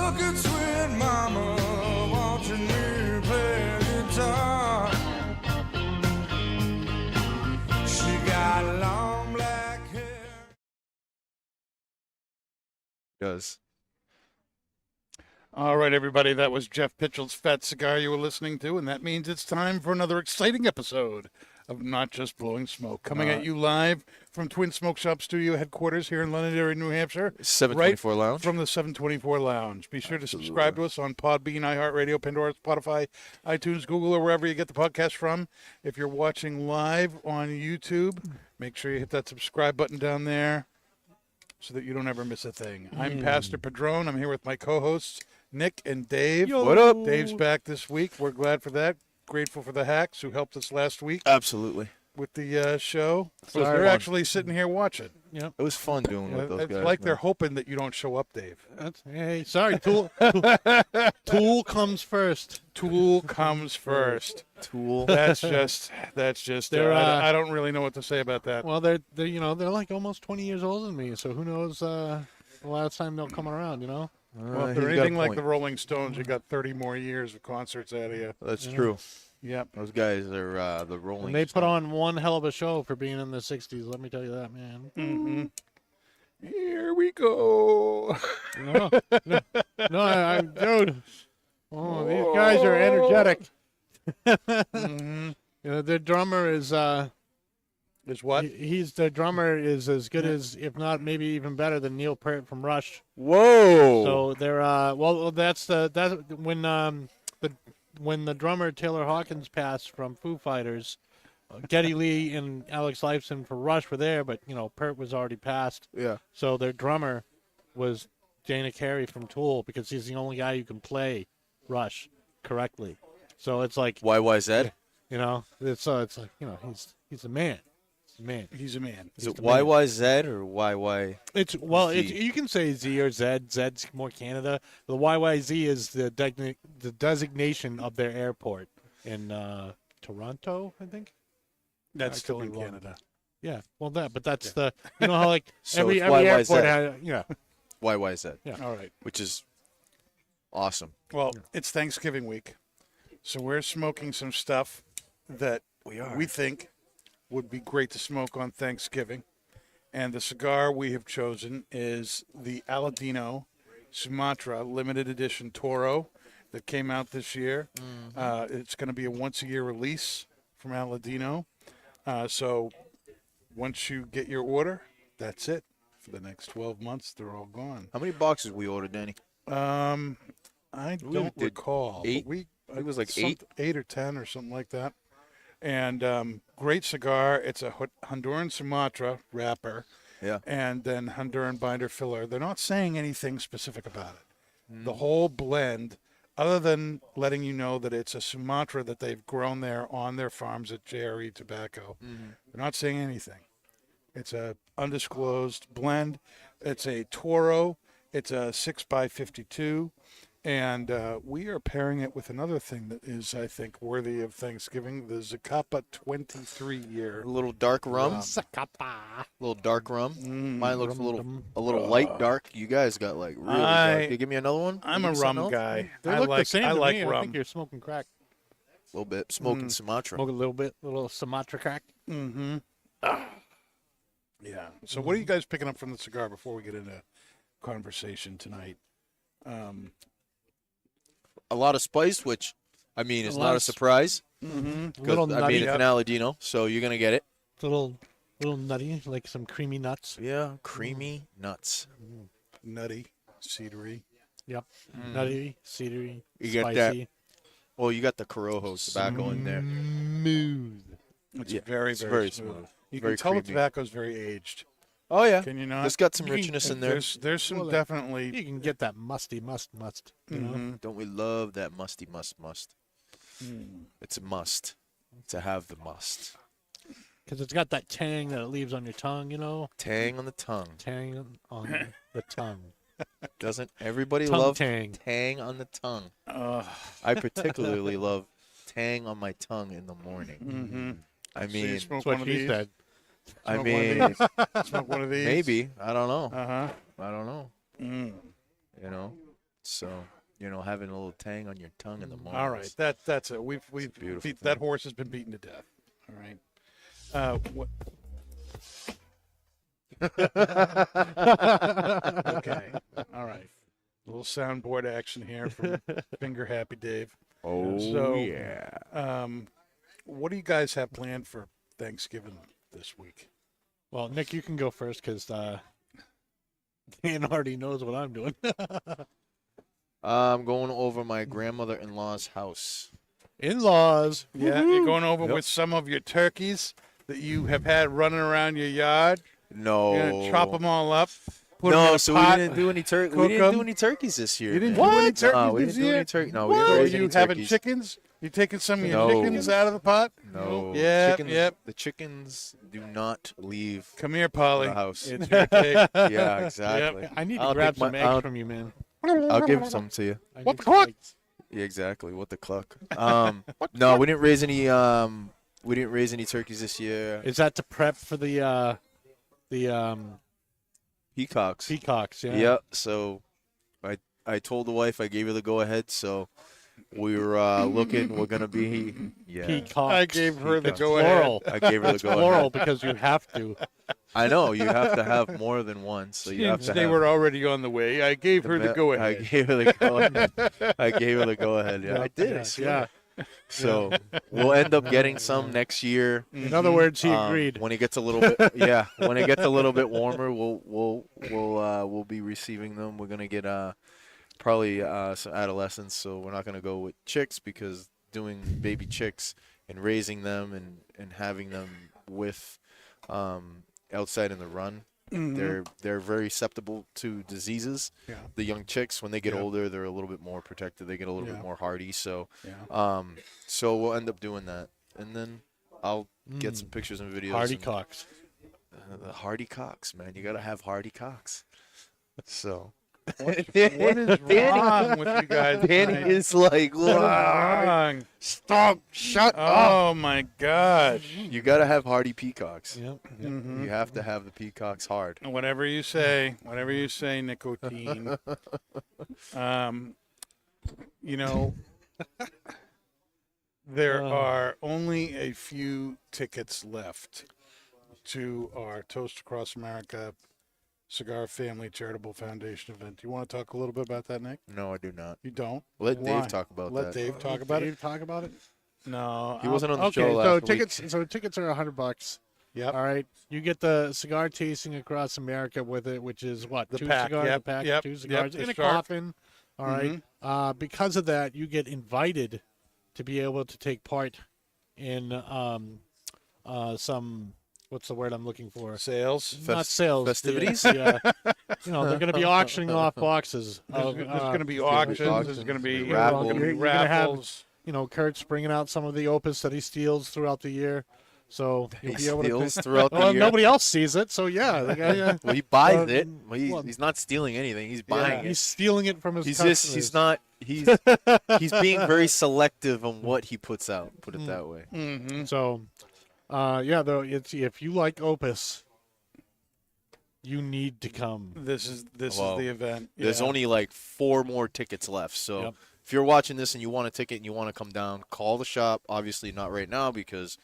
look at sweet mama watching me play guitar. She got long black hair. Does. All right, everybody, that was Jeff Pitchell's Fat Cigar you were listening to, and that means it's time for another exciting episode of Not Just Blowing Smoke, coming at you live from Twin Smoke Shop Studio headquarters here in Londonderry, New Hampshire. 724 right Lounge. From the 724 Lounge. Be sure to subscribe to us on Podbean, iHeartRadio, Pandora, Spotify, iTunes, Google, or wherever you get the podcast from. If you're watching live on YouTube, make sure you hit that subscribe button down there so that you don't ever miss a thing. I'm Pastor Padron. I'm here with my co-hosts, Nick and Dave. Yo. What up? Dave's back this week. We're glad for that. Grateful for the hacks who helped us last week Absolutely. with the show. Sorry. They're actually sitting here watching. Yep. It was fun doing with those It's guys. like man. they're hoping that you don't show up, Dave. Hey, sorry. Tool comes first. Tool comes first. Tool. That's just. They're, I don't really know what to say about that. Well, they're they're like almost 20 years older than me, so who knows the last time they'll come around, Well, if he's they're got a anything like point. the Rolling Stones, you got 30 more years of concerts out of you. That's true. Yep. Those guys are the Rolling And they put Stones. on one hell of a show for being in the 60s, let me tell you that, man. Mm-hmm. Here we go. No, I'm dude. Oh, these guys are energetic. Mm-hmm. Their drummer is Is what? he's the drummer is as good as, if not maybe even better than Neil Peart from Rush. Whoa. So they're that's when the drummer Taylor Hawkins passed from Foo Fighters, Geddy Lee and Alex Lifeson for Rush were there, but Peart was already passed. Yeah. So their drummer was Dana Carey from Tool because he's the only guy who can play Rush correctly. So it's like YYZ? it's like he's a man. He's a man. He's a man. Is it YYZ or YY? It's you can say Z or Z. Z's more Canada. The YYZ is the designation of their airport in Toronto, I think. That's I still could in be wrong. Canada. Yeah, well, that's the how like So every it's airport YYZ. has YYZ. Yeah. All right. Which is awesome. Well, it's Thanksgiving week, so we're smoking some stuff that we think would be great to smoke on Thanksgiving. And the cigar we have chosen is the Aladino Sumatra limited edition Toro that came out this year. It's going to be a once-a-year release from Aladino. So once you get your order, that's it. For the next 12 months, they're all gone. How many boxes we ordered, Danny? I don't did recall. 8? But It was like 8? 8 or 10 or something like that. And great cigar. It's a Honduran Sumatra wrapper. Yeah. And then Honduran binder filler. They're not saying anything specific about it. The whole blend, other than letting you know that it's a Sumatra that they've grown there on their farms at JRE Tobacco. They're not saying anything. It's a undisclosed blend. It's a Toro. It's a 6x52. And we are pairing it with another thing that is, I think, worthy of Thanksgiving, the Zacapa 23-year. A little dark rum. Zacapa. A little dark rum. Mine looks a little light dark. You guys got like really dark. Can you give me another one? I'm Give a me something rum else? guy. They I look like, the same I to like me. rum. I think you're smoking crack. A little bit. Smoking Sumatra. Smoke a little bit, little Sumatra crack. Mm-hmm. Yeah. So what are you guys picking up from the cigar before we get into conversation tonight? A lot of spice, which, I mean, is A not lot a of surprise. Mm-hmm. Little I nutty. mean, it's an Aladino, so you're going to get it. It's a little nutty, like some creamy nuts. Yeah, creamy nuts. Nutty, cedary. Yep. Nutty, cedary, You get spicy. that. Well, you got the Corojo tobacco in there. Smooth. It's Yeah, very, it's very, very smooth. smooth. You Very can tell the creamy. tobacco's very aged. Oh, yeah. Can you not? It's got some You can- richness in there. There's some Well, definitely. You can get that musty must. You know? Mhm. Don't we love that musty must? Mm. It's a must to have the must. Because it's got that tang that it leaves on your tongue, Tang on the tongue. Tang on the tongue. Doesn't everybody Tongue love tang. tang on the tongue? Ugh. I particularly love tang on my tongue in the morning. Mhm. I So you mean, smoke That's what one of she these? said. I Smoke one of mean, these? Smoke one of these? maybe. I don't know. Uh-huh. I don't know. Mm. You know, So, having a little tang on your tongue in the morning. All right, that's it. We've beautiful that thing. horse has been beaten to death. All right. What? Okay. All right. A little soundboard action here from Finger Happy Dave. Oh, So, yeah. What do you guys have planned for Thanksgiving this week? Well, Nick, you can go first because Dan already knows what I'm doing. I'm going over my grandmother-in-law's house. In-laws. Yeah, you're going over Yep. with some of your turkeys that you have had running around your yard. No. You're gonna chop them all up. Put 'em in No, a so pot. we didn't do any turkey. cook We didn't do 'em. any turkeys this year. You didn't man. do any turkeys No, we this didn't do year? any turkey. No, we What? didn't Are raise you any having turkeys. chickens? You taking some of your No. chickens out of the pot? No. Yep, Chickens, yep. The chickens do not leave Come here, Polly. the house. It's your day. Yeah, exactly. I need to I'll grab take my- some eggs from you, man. I'll give some to you. I What need the some fuck? eggs. Yeah, exactly. What the cluck? No, we didn't raise any. We didn't raise any turkeys this year. Is that to prep for the Peacocks. peacocks? Yeah. Yep. So, I told the wife I gave her the go ahead. So, we were looking. We're gonna be. Yeah. Peacocks. I gave her the It's go ahead. plural. I gave her the It's go plural ahead. because you have to. I know you have to have more than one. So you have to They have. were already on the way. I gave her the go I ahead. gave her the go ahead. I gave her the go ahead. Yeah, I did. I swear. Yeah. So we'll end up getting some next year. In other words, he agreed. When it gets a little bit, yeah, when it gets a little bit warmer, we'll be receiving them. We're gonna get probably some adolescents, so we're not gonna go with chicks because doing baby chicks and raising them and having them with outside in the run, they're very susceptible to diseases. Yeah. The young chicks, when they get Yeah. older, they're a little bit more protected. They get a little Yeah. bit more hardy. So, Yeah. so we'll end up doing that, and then I'll get some pictures and videos. Hardy and- cocks. the hardy cocks, man. You gotta have hardy cocks. So. What is wrong with you guys? Danny tonight? is like, What is "Look, wrong? stop, shut up. Oh my gosh. You gotta have hardy peacocks. Yep. Mhm. You have to have the peacocks hard. Whatever you say, nicotine. You know, there are only a few tickets left to our Toast Across America Cigar Family Charitable Foundation event. Do you want to talk a little bit about that, Nick? No, I do not. You don't? Let Why? Dave talk about Let that. Dave talk about it. Dave talk about it. No. He wasn't on the Okay, show so last tickets. week. So tickets are $100. Yep. All right, you get the cigar tasting across America with it, which is what The two pack, cigars, yep, a pack, yep, two yep, cigars the in a start. coffin. All right. Because of that, you get invited to be able to take part in some. What's the word I'm looking for? Sales. Not sales. festivities? Yeah. They're going to be auctioning off boxes. There's Of, going to be auctions. There's going to be raffles. gonna be You're gonna have- raffles. Kurt's bringing out some of the opus that he steals throughout the year. So you'll He be able steals to. throughout the Well, year. nobody else sees it, so yeah. The guy, Well, he buys Well, it. Well, well- he's not stealing anything. He's buying he's it. stealing it from his He's customers. just he's not he's he's being very selective on what he puts out. Put it that way. Mm-hmm. So, though it's if you like opus, you need to come. This is Well, the event. There's Yeah. only like 4 more tickets left. So Yep. if you're watching this and you want a ticket and you want to come down, call the shop. Obviously not right now because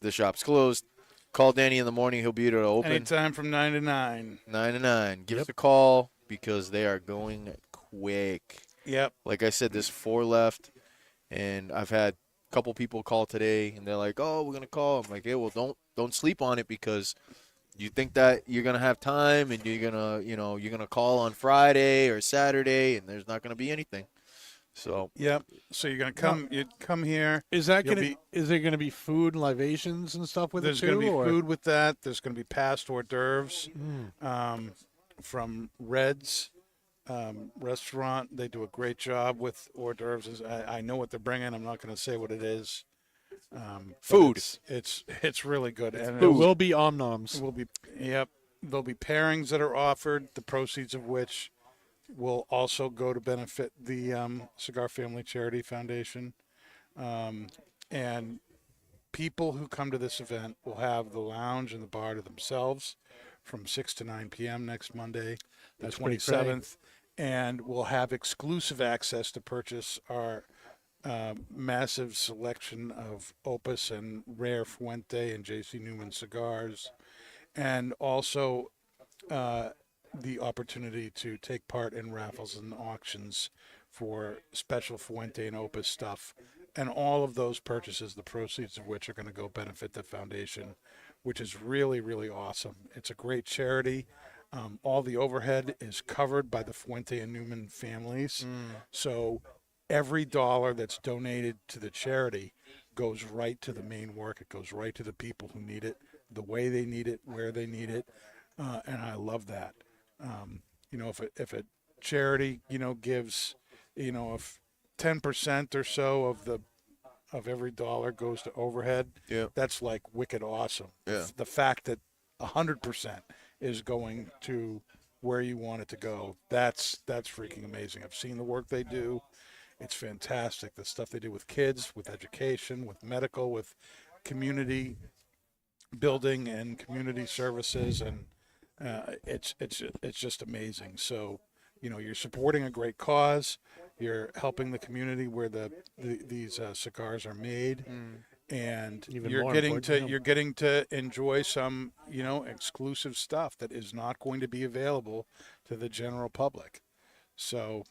the shop's closed. Call Danny in the morning. He'll be able to open Anytime from 9 to 9. 9 to 9. Give us a call because they are going quick. Yep. Like I said, there's 4 left, and I've had a couple people call today, and they're like, "Oh, we're gonna call." I'm like, "Hey, well, don't sleep on it because you think that you're gonna have time, and you're gonna call on Friday or Saturday, and there's not gonna be anything." So Yep. So you're gonna come. You come here. Is that You'll gonna? Is there gonna be food and libations and stuff with There's it too? gonna be or? food with that. There's gonna be past hors d'oeuvres Mm. from Red's restaurant. They do a great job with hors d'oeuvres. I know what they're bringing. I'm not gonna say what it is. But Food. It's really good. And There will be omnoms. will be there'll be pairings that are offered, the proceeds of which will also go to benefit the Cigar Family Charity Foundation. And people who come to this event will have the lounge and the bar to themselves from 6 to 9 p.m. next Monday, the That's pretty 27th. and will have exclusive access to purchase our massive selection of Opus and Rare Fuente and J.C. Newman cigars, and also the opportunity to take part in raffles and auctions for special Fuente and Opus stuff. And all of those purchases, the proceeds of which are going to go benefit the foundation, which is really, really awesome. It's a great charity. All the overhead is covered by the Fuente and Newman families. So every dollar that's donated to the charity goes right to the main work. It goes right to the people who need it, the way they need it, where they need it. And I love that. If a charity, gives, if 10% or so of every dollar goes to overhead, that's like wicked awesome. Yeah. The fact that 100% is going to where you want it to go, that's freaking amazing. I've seen the work they do. It's fantastic. The stuff they do with kids, with education, with medical, with community building and community services, and it's just amazing. So, you're supporting a great cause. You're helping the community where these cigars are made, and Even you're more getting important, you're getting to enjoy some exclusive stuff that is not going to be available to the general public. So,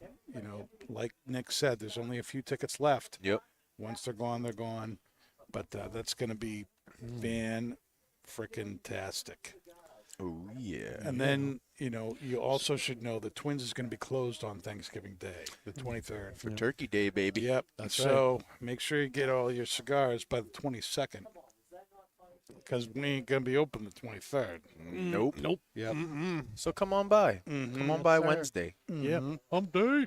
like Nick said, there's only a few tickets left. Yep. Once they're gone, they're gone. But that's going to be fan-frickin-tastic. Oh, yeah. And then, you also should know that Twins is going to be closed on Thanksgiving Day, the 23rd. For Turkey Day, baby. Yep. That's so make sure you get all your cigars by the 22nd. Because we ain't going to be open the 23rd. Nope. Yep. So come on by. Come on by Wednesday. Yeah. Hump day.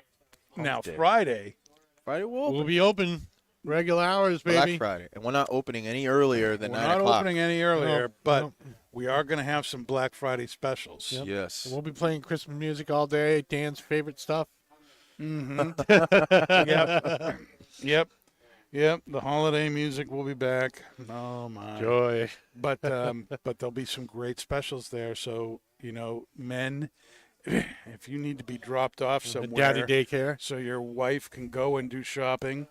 Now, day. Friday, Friday we'll open. We'll be open regular hours, baby. Black Friday. And we're not opening any earlier than we're 9 not o'clock. opening any earlier, No, but no. we are going to have some Black Friday specials. Yep. Yes. We'll be playing Christmas music all day. Dan's favorite stuff. Yep. Yep. The holiday music will be back. Oh, my. Joy. But there'll be some great specials there. So, men, if you need to be dropped off somewhere, Daddy daycare. so your wife can go and do shopping,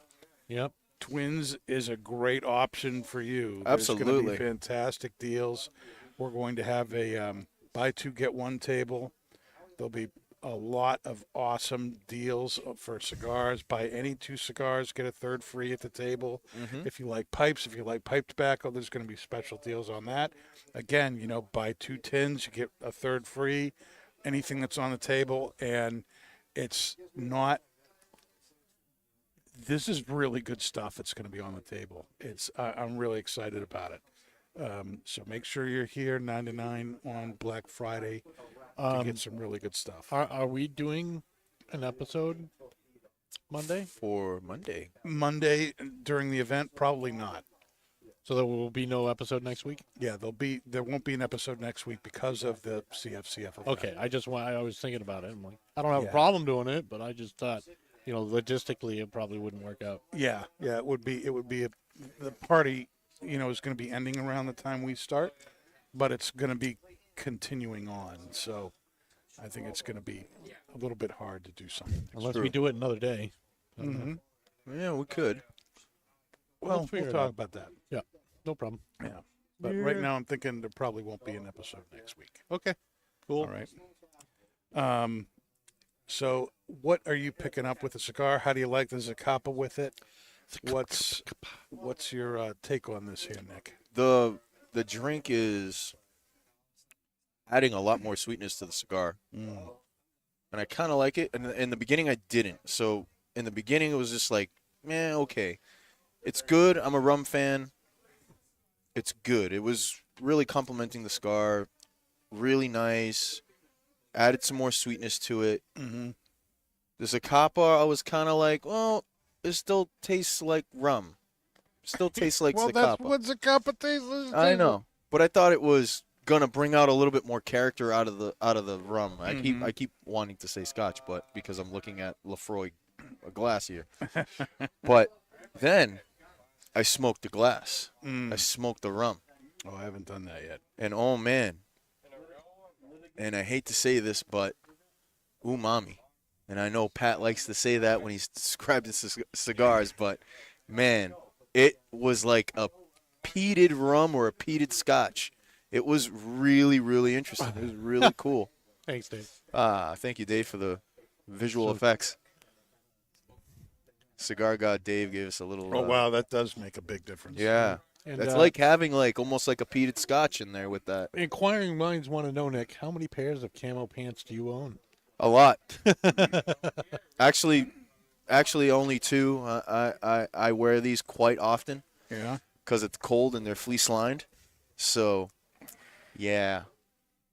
Yep. Twins is a great option for you. There's going to Absolutely. be fantastic deals. We're going to have a buy two, get one table. There'll be a lot of awesome deals for cigars. Buy any 2 cigars, get a third free at the table. If you like pipes, if you like pipe tobacco, there's going to be special deals on that. Again, buy 2 tins, you get a third free. Anything that's on the table, and it's not. This is really good stuff that's going to be on the table. I'm really excited about it. So make sure you're here 9 on Black Friday to get some really good stuff. Are we doing an episode Monday? For Monday. Monday during the event, probably not. So there will be no episode next week? Yeah, there won't be an episode next week because of the CFCF event. Okay, I was thinking about it. I'm like, I don't have Yeah. a problem doing it, but I just thought, logistically it probably wouldn't work out. Yeah, it would be the party, is going to be ending around the time we start, but it's going to be continuing on. So I think it's going to be a little bit hard to do something. Unless true. we do it another day. Yeah, we could. Well, figure we'll it talk out. about that. Yeah, no problem. Yeah. But right now I'm thinking there probably won't be an episode next week. Okay, cool. All right. So what are you picking up with the cigar? How do you like the Zacapa with it? What's your take on this here, Nick? The drink is adding a lot more sweetness to the cigar. And I kind of like it. And in the beginning, I didn't. So in the beginning, it was just like, man, okay. It's good. I'm a rum fan. It's good. It was really complimenting the cigar. Really nice. Added some more sweetness to it. The Zacapa, I was kind of like, well, it still tastes like rum. Still tastes like Zacapa. That's what Zacapa tastes like. I know, but I thought it was gonna bring out a little bit more character out of the rum. I keep wanting to say Scotch, but because I'm looking at Lafroy glass here. But then I smoked the glass. I smoked the rum, Oh, I haven't done that yet. and oh man, and I hate to say this, but umami. And I know Pat likes to say that when he's described his cigars, but man, it was like a peated rum or a peated scotch. It was really, really interesting. It was really cool. Thanks, Dave. Thank you, Dave, for the visual effects. Cigar God Dave gave us a little. Oh wow, that does make a big difference. Yeah. And, That's like having almost like a peated scotch in there with that. Inquiring minds want to know, Nick, how many pairs of camo pants do you own? A lot. actually, only 2. I wear these quite often. Yeah. Because it's cold and they're fleece lined. So, yeah,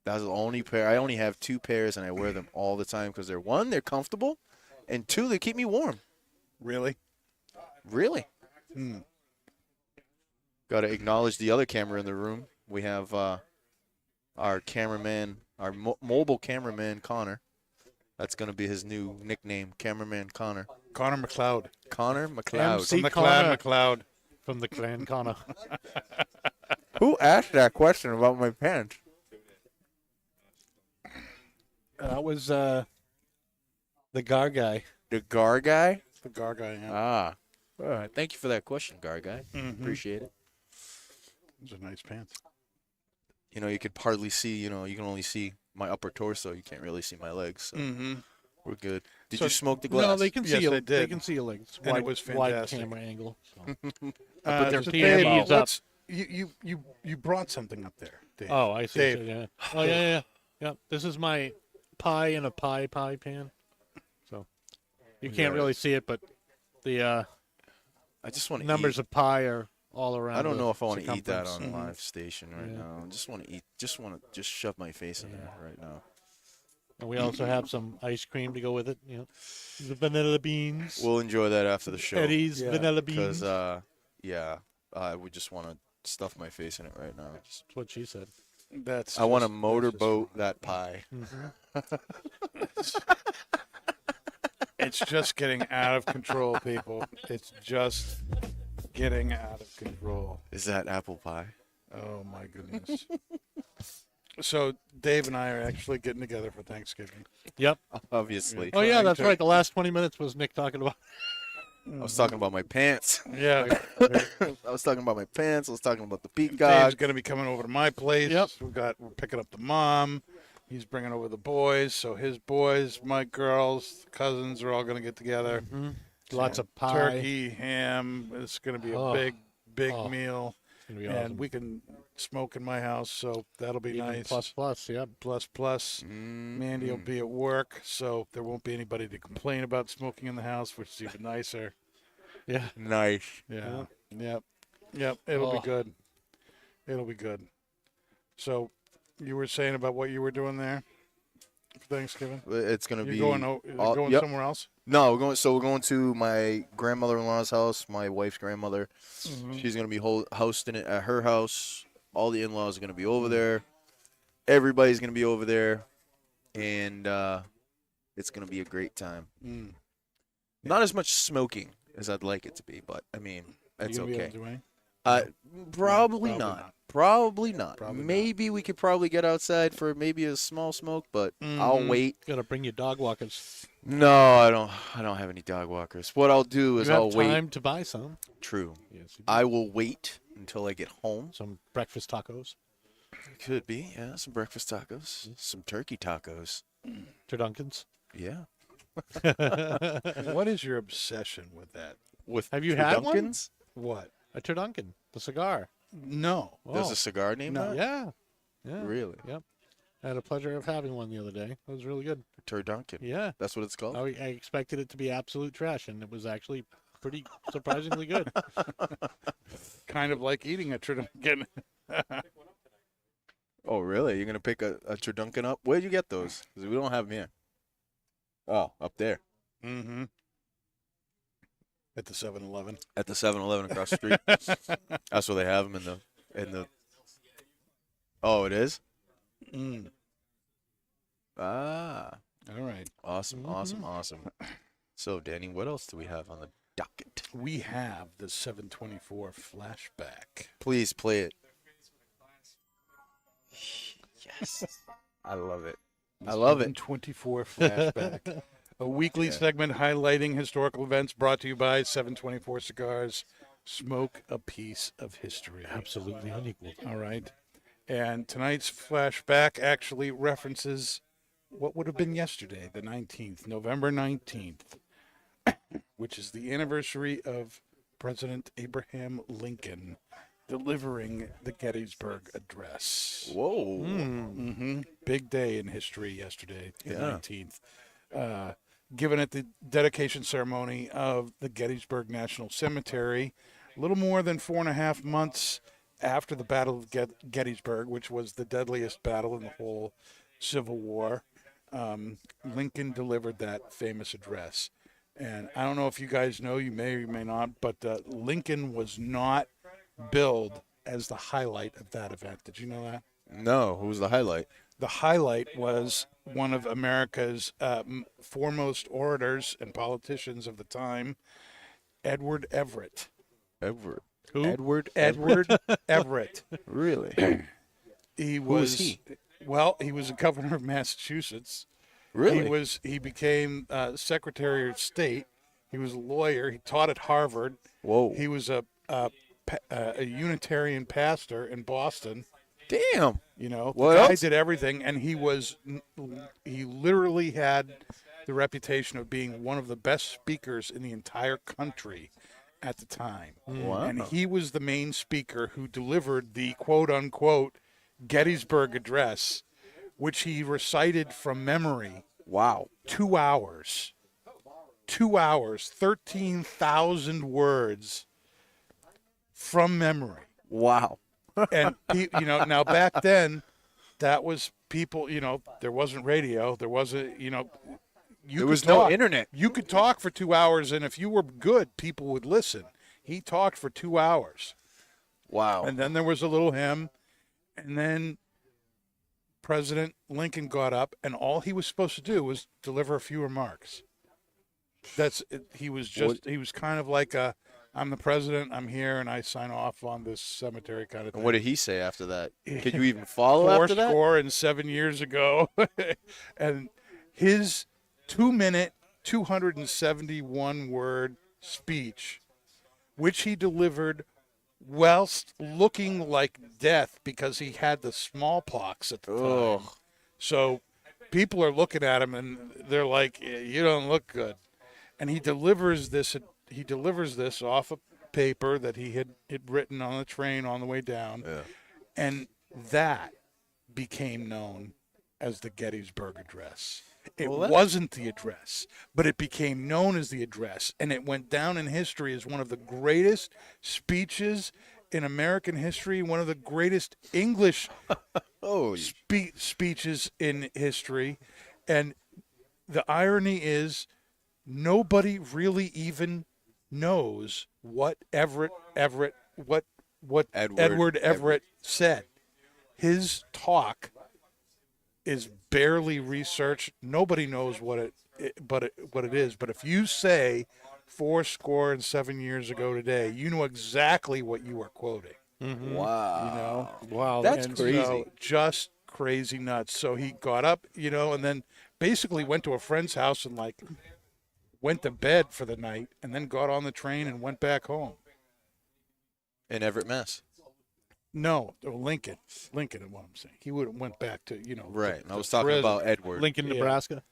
that's the only pair. I only have 2 pairs and I wear them all the time because they're comfortable, and 2, they keep me warm. Really? Really. Got to acknowledge the other camera in the room. We have our cameraman, our mobile cameraman, Connor. That's going to be his new nickname, Cameraman Connor. Connor McLeod. Connor McLeod. MC From the Clan Connor. McLeod. From the Clan Connor. Who asked that question about my pants? That was the Gar guy. The Gar guy? The Gar guy. Yeah. Ah. All right. Thank you for that question, Gar guy. Appreciate it. Those are nice pants. You know, you could hardly see, you can only see my upper torso. You can't really see my legs. So we're good. Did So- you smoke the glass? No, they can Yes, see you. they They did. can see your legs. And it Wide, was wide fantastic. camera angle. So. But they're So TMEs Dave, up. what's, you brought something up there, Dave. Oh, I see. Dave. Yeah. Oh, yeah. This is my pie in a pie pan. So you can't really see it, but the I just want to numbers of pi are all around. I don't the know if I want to eat that circumference. on live station right now. I just want to eat. Just want to shove my face in there right now. And we also have some ice cream to go with it. The vanilla beans. We'll enjoy that after the show. Eddie's Yeah. vanilla beans. Because I would just want to stuff my face in it right now. That's what she said. That's I want to just- motorboat that pie. It's just getting out of control, people. It's just getting out of control. Is that apple pie? Oh my goodness. So Dave and I are actually getting together for Thanksgiving. Yep. Obviously. Oh yeah, Trying that's to- right. The last 20 minutes was Nick talking about. I was talking about my pants. Yeah. I was talking about my pants. I was talking about the Dave's peacock. going to be coming over to my place. Yep. We're picking up the mom. He's bringing over the boys. So his boys, my girls, cousins are all going to get together. Lots of pie. Turkey, ham. It's going to be a Oh. big Oh. meal. It's gonna be And awesome. we can smoke in my house, so that'll be Even nice. plus, yeah. Plus. Mandy will be at work, so there won't be anybody to complain about smoking in the house, which is even nicer. Yeah. Nice. Yeah. Yep. It'll be Oh. good. It'll be good. So, you were saying about what you were doing there for Thanksgiving? It's gonna You're be going yep. somewhere else? No, we're going to my grandmother-in-law's house, my wife's grandmother. Mm-hmm. She's going to be hosting it at her house. All the in-laws are going to be over there. Everybody's going to be over there. And it's going to be a great time. Mm. Not as much smoking as I'd like it to be, but, I mean, Are that's you gonna be able okay. to do any? Probably Probably not. not. Probably not. Probably not. Maybe we could probably get outside for maybe a small smoke, but Mm-hmm. I'll wait. Gotta bring your dog walkers. No, I don't have any dog walkers. What I'll do You is have I'll wait. time to buy some. True. Yes. You do. I will wait until I get home. Some breakfast tacos. Could be, yeah. Some breakfast tacos, some turkey tacos. Turdunkins. Yeah. What is your obsession with that? With Have you had one? Dunkins? What? A Turdunkin. The cigar. No. There's Oh. a cigar named No. that? Yeah. Yeah. Really? Yep. I had the pleasure of having one the other day. It was really good. Turdunkin. Yeah. That's what it's called? I expected it to be absolute trash, and it was actually pretty surprisingly good. Kind of like eating a turducken. Oh, really? You're going to pick a Turdunkin up? Where'd you get those? Because we don't have them here. Oh, up there. Mm-hmm. At the 7-Eleven. At the 7-Eleven across the street. That's where they have them in the... Oh, it is? Mm. Ah. All right. Awesome, awesome. So, Danny, what else do we have on the docket? We have the 724 flashback. Please play it. Yes. I love it. I love it. 724 flashback. A weekly segment highlighting historical events brought to you by 724 Cigars. Smoke a piece of history. Absolutely unequaled. All right. And tonight's flashback actually references what would have been yesterday, the 19th, November 19th, which is the anniversary of President Abraham Lincoln delivering the Gettysburg Address. Whoa. Big day in history yesterday, the 19th. Given at the dedication ceremony of the Gettysburg National Cemetery, a little more than 4.5 months after the Battle of Gettysburg, which was the deadliest battle in the whole Civil War, Lincoln delivered that famous address. And I don't know if you guys know, you may or may not, but Lincoln was not billed as the highlight of that event. Did you know that? No, who was the highlight? The highlight was one of America's foremost orators and politicians of the time, Edward Everett. Edward. Who? Edward Everett. Really? He was he? Well, he was a governor of Massachusetts. Really? He became Secretary of State. He was a lawyer. He taught at Harvard. Whoa. He was a Unitarian pastor in Boston. Damn. You know, What the guy else? did everything, and he literally had the reputation of being one of the best speakers in the entire country at the time. Wow. And he was the main speaker who delivered the quote-unquote Gettysburg Address, which he recited from memory. Wow. 2 hours. 2 hours, 13,000 words from memory. Wow. And now back then, that was people. There wasn't radio. There wasn't. There was no internet. You could talk for 2 hours, and if you were good, people would listen. He talked for 2 hours, Wow. and then there was a little hymn, and then President Lincoln got up, and all he was supposed to do was deliver a few remarks. That's it. He was kind of like I'm the president, I'm here, and I sign off on this cemetery kind of thing. And what did he say after that? Could you even follow after that? 7 years ago. And his 2-minute, 271-word speech, which he delivered whilst looking like death because he had the smallpox at the time. So people are looking at him, and they're like, you don't look good. And he delivers this off a paper that he had written on the train on the way down. Yeah. And that became known as the Gettysburg Address. It wasn't the address, but it became known as the address. And it went down in history as one of the greatest speeches in American history, one of the greatest English speeches in history. And the irony is, nobody really even knows what Edward Everett said. His talk is barely researched. Nobody knows what it is. But if you say 7 years ago today, you know exactly what you are quoting. Mm-hmm. Wow. Wow. That's And crazy. so, just crazy nuts. So he got up, and then basically went to a friend's house and went to bed for the night, and then got on the train and went back home. In Everett, Mass. No, Lincoln is what I'm saying. He would have went back to, Right. to I was talking about Edward. Lincoln, Yeah. Nebraska.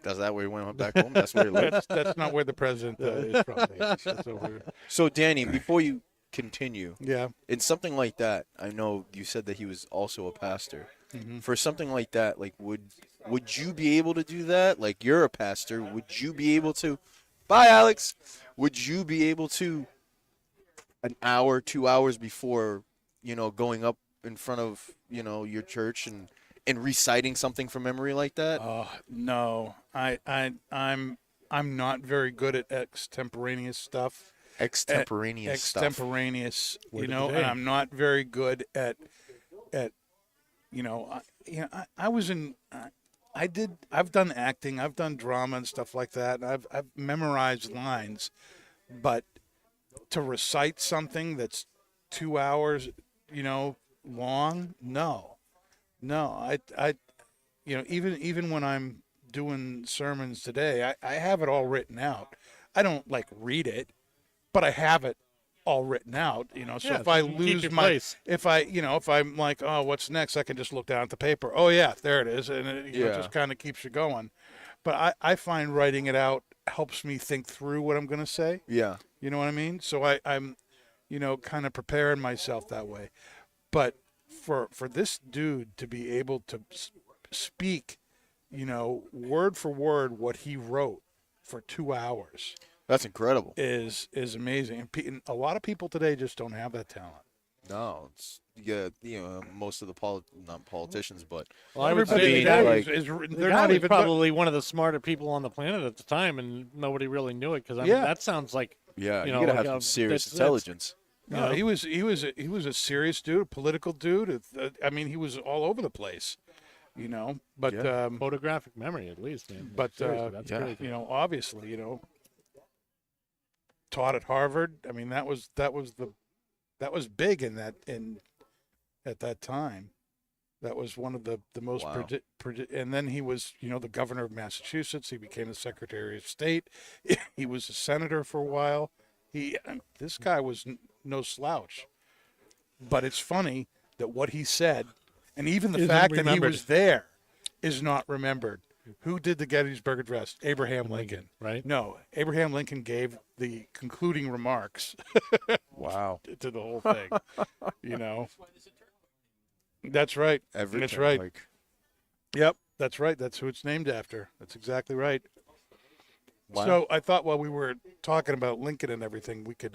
Is that where he went back home? That's where he lived? That's not where the president is from. That's over. So, Danny, before you continue, Yeah. in something like that, I know you said that he was also a pastor. Mm-hmm. For something like that, would you be able to do that? Like, you're a pastor. Would you be able to? Bye, Alex. Would you be able to, an hour, 2 hours before, going up in front of, your church and reciting something from memory like that? No, I'm not very good at extemporaneous stuff. Extemporaneous stuff. Extemporaneous, Word of the and day. I'm not very good at I was in. I've done acting. I've done drama and stuff like that. And I've memorized lines, but to recite something that's 2 hours, long, no. I even when I'm doing sermons today, I have it all written out. I don't like read it, but I have it all written out, so Yeah, if I so you keep lose your my, place. if I'm like, oh, what's next? I can just look down at the paper. Oh yeah, there it is. And it Yeah. just kind of keeps you going. But I find writing it out helps me think through what I'm going to say. Yeah. You know what I mean? So I'm, kind of preparing myself that way. But for this dude to be able to speak, word for word what he wrote for 2 hours That's incredible. is amazing. And a lot of people today just don't have that talent. No, it's most of the not politicians, but Well, I would Everybody say that- today like- they're not was even probably one of the smarter people on the planet at the time, and nobody really knew it because Yeah. that sounds like yeah, you you gotta know, have like, some serious that's- intelligence. No, he was a serious dude, a political dude. I mean, he was all over the place, But Yeah. photographic memory, at least, man. But, Seriously, that's yeah. crazy. obviously, taught at Harvard. I mean, that was big at that time. That was one of the most Wow. and then he was, the governor of Massachusetts. He became the Secretary of State. He was a senator for a while. This guy was no slouch. But it's funny that what he said, and even the Isn't fact that he remembered. was there, is not remembered. Who did the Gettysburg Address? Abraham Lincoln. Right? No, Abraham Lincoln gave the concluding remarks Wow. to the whole thing. That's right. Everything. That's right. Like, Yep, that's right. That's who it's named after. That's exactly right. wow. So I thought while we were talking about Lincoln and everything, we could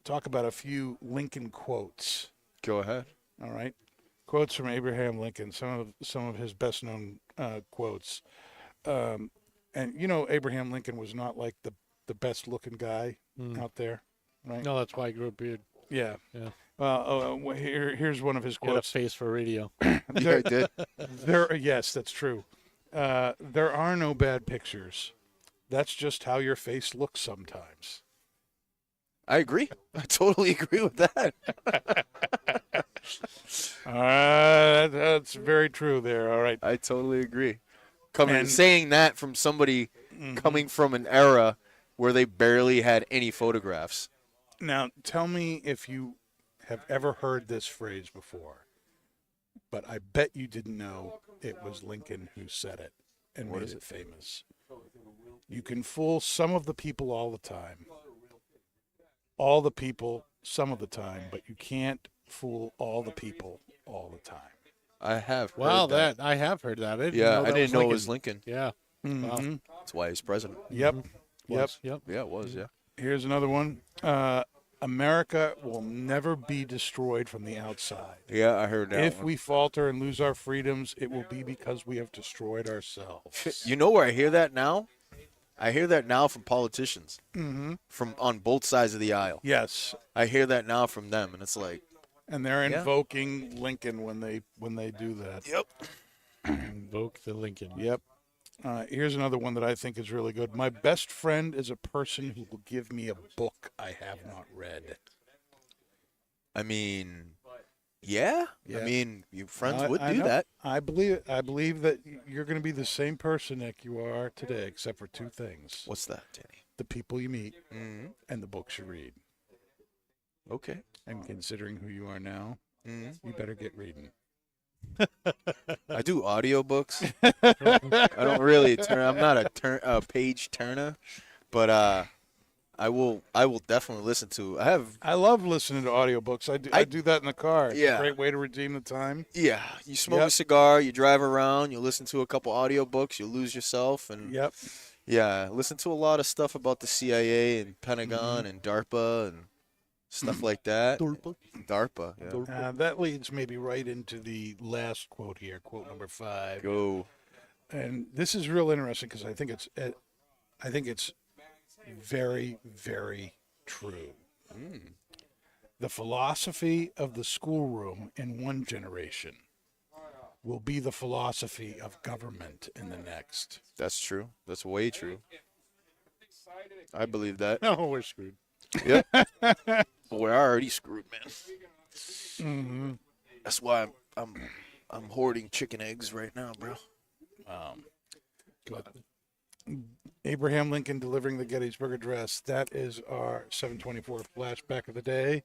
talk about a few Lincoln quotes. Go ahead. All right, quotes from Abraham Lincoln. Some of his best known quotes. And Abraham Lincoln was not like the best looking guy out there, right? No, that's why I grew a beard. Yeah. Yeah. Here's one of his Got a quotes. face for radio. Yeah, I did. Yes, that's true. There are no bad pictures. That's just how your face looks sometimes. I agree. I totally agree with that. That's very true there. All right. I totally agree. And- Saying that from somebody coming from an era where they barely had any photographs. Now, tell me if you have ever heard this phrase before, but I bet you didn't know it was Lincoln who said it and made it famous. You can fool some of the people all the time. All the people some of the time, but you can't fool all the people all the time. I have heard Wow, that. I have heard that. I Yeah, I that didn't know it Lincoln. was Lincoln. Yeah. Mhm. That's why he's president. Yep. Yep. Was. Yep. Yeah, it was, yeah. Here's another one. America will never be destroyed from the outside. Yeah, I heard that If one. we falter and lose our freedoms, it will be because we have destroyed ourselves. You know where I hear that now? I hear that now from politicians. From on both sides of the aisle. Yes, I hear that now from them, and it's like, and they're Yeah. invoking Lincoln when they do that. yep. Invoke the Lincoln. Yep. Here's another one that I think is really good. My best friend is a person who will give me a book I have not read. I mean, yeah. Yeah. I mean, your friends I- would I do know. that. I believe that you're going to be the same person, Nick, you are today, except for two things: What's that, Danny? the people you meet Mm-hmm. and the books you read. Okay. And considering who you are now, Mm-hmm. you better get reading. I do audiobooks. I don't really turn. I'm not a page turner, but I will definitely listen to. I love listening to audiobooks. I do that in the car. It's Yeah. a great way to redeem the time. Yeah, you smoke Yep. a cigar, you drive around, you listen to a couple audiobooks, you lose yourself, and Yep. yeah, listen to a lot of stuff about the CIA and Pentagon and DARPA and stuff like that. DARPA. Yeah. That leads maybe right into the last quote here, quote number 5. Go. And this is real interesting because I think it's very, very true. The philosophy of the schoolroom in one generation will be the philosophy of government in the next. That's true. That's way true. I believe that. No, we're screwed. Yep. But we're already screwed, man. Mm-hmm. That's why I'm hoarding chicken eggs right now, bro. Good. Abraham Lincoln delivering the Gettysburg Address. That is our 724 flashback of the day.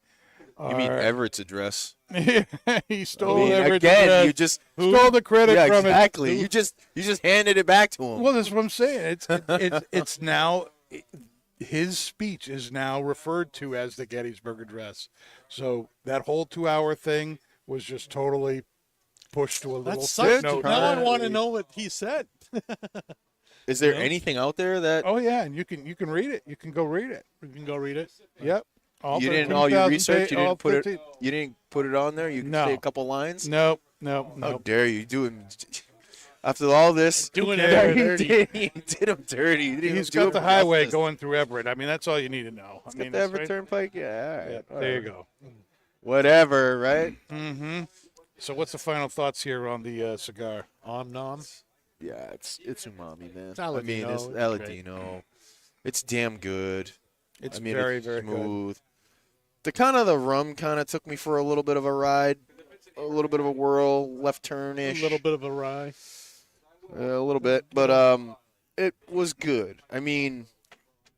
You mean Our- Everett's address? he stole I mean, Everett's again, address, you just stole the credit yeah, from exactly. it. You just handed it back to him. Well, that's what I'm saying. It's now his speech is now referred to as the Gettysburg Address. So that whole 2-hour thing was just totally pushed to a little That sucks. footnote. Now I want to know what he said. Is there No. anything out there that Oh yeah, and you can read it. You can go read it. You can go read it. Yep. All you didn't all your 13,000 research? You all didn't put 15 it. You didn't put it on there. You can No. say a couple lines. Nope. How dare you do it? After all this, Doing Yeah, it he dirty. did him dirty. He didn't He's do got him the highway justice. going through Everett. I mean, that's all you need to know. I Got mean, the that's Everett right. Turnpike. Yeah, all right. Yeah, there you go. Whatever, right? Mm-hmm. So, what's the final thoughts here on the cigar? Om nom. Yeah, it's umami, man. It's I mean, Aladino. it's It's Aladino. It's damn good. It's I mean, very, it's very good. smooth. The rum kind of took me for a little bit of a ride, a little bit of a whirl, left turn A ish, little bit of a rye. a little bit, but it was good. I mean,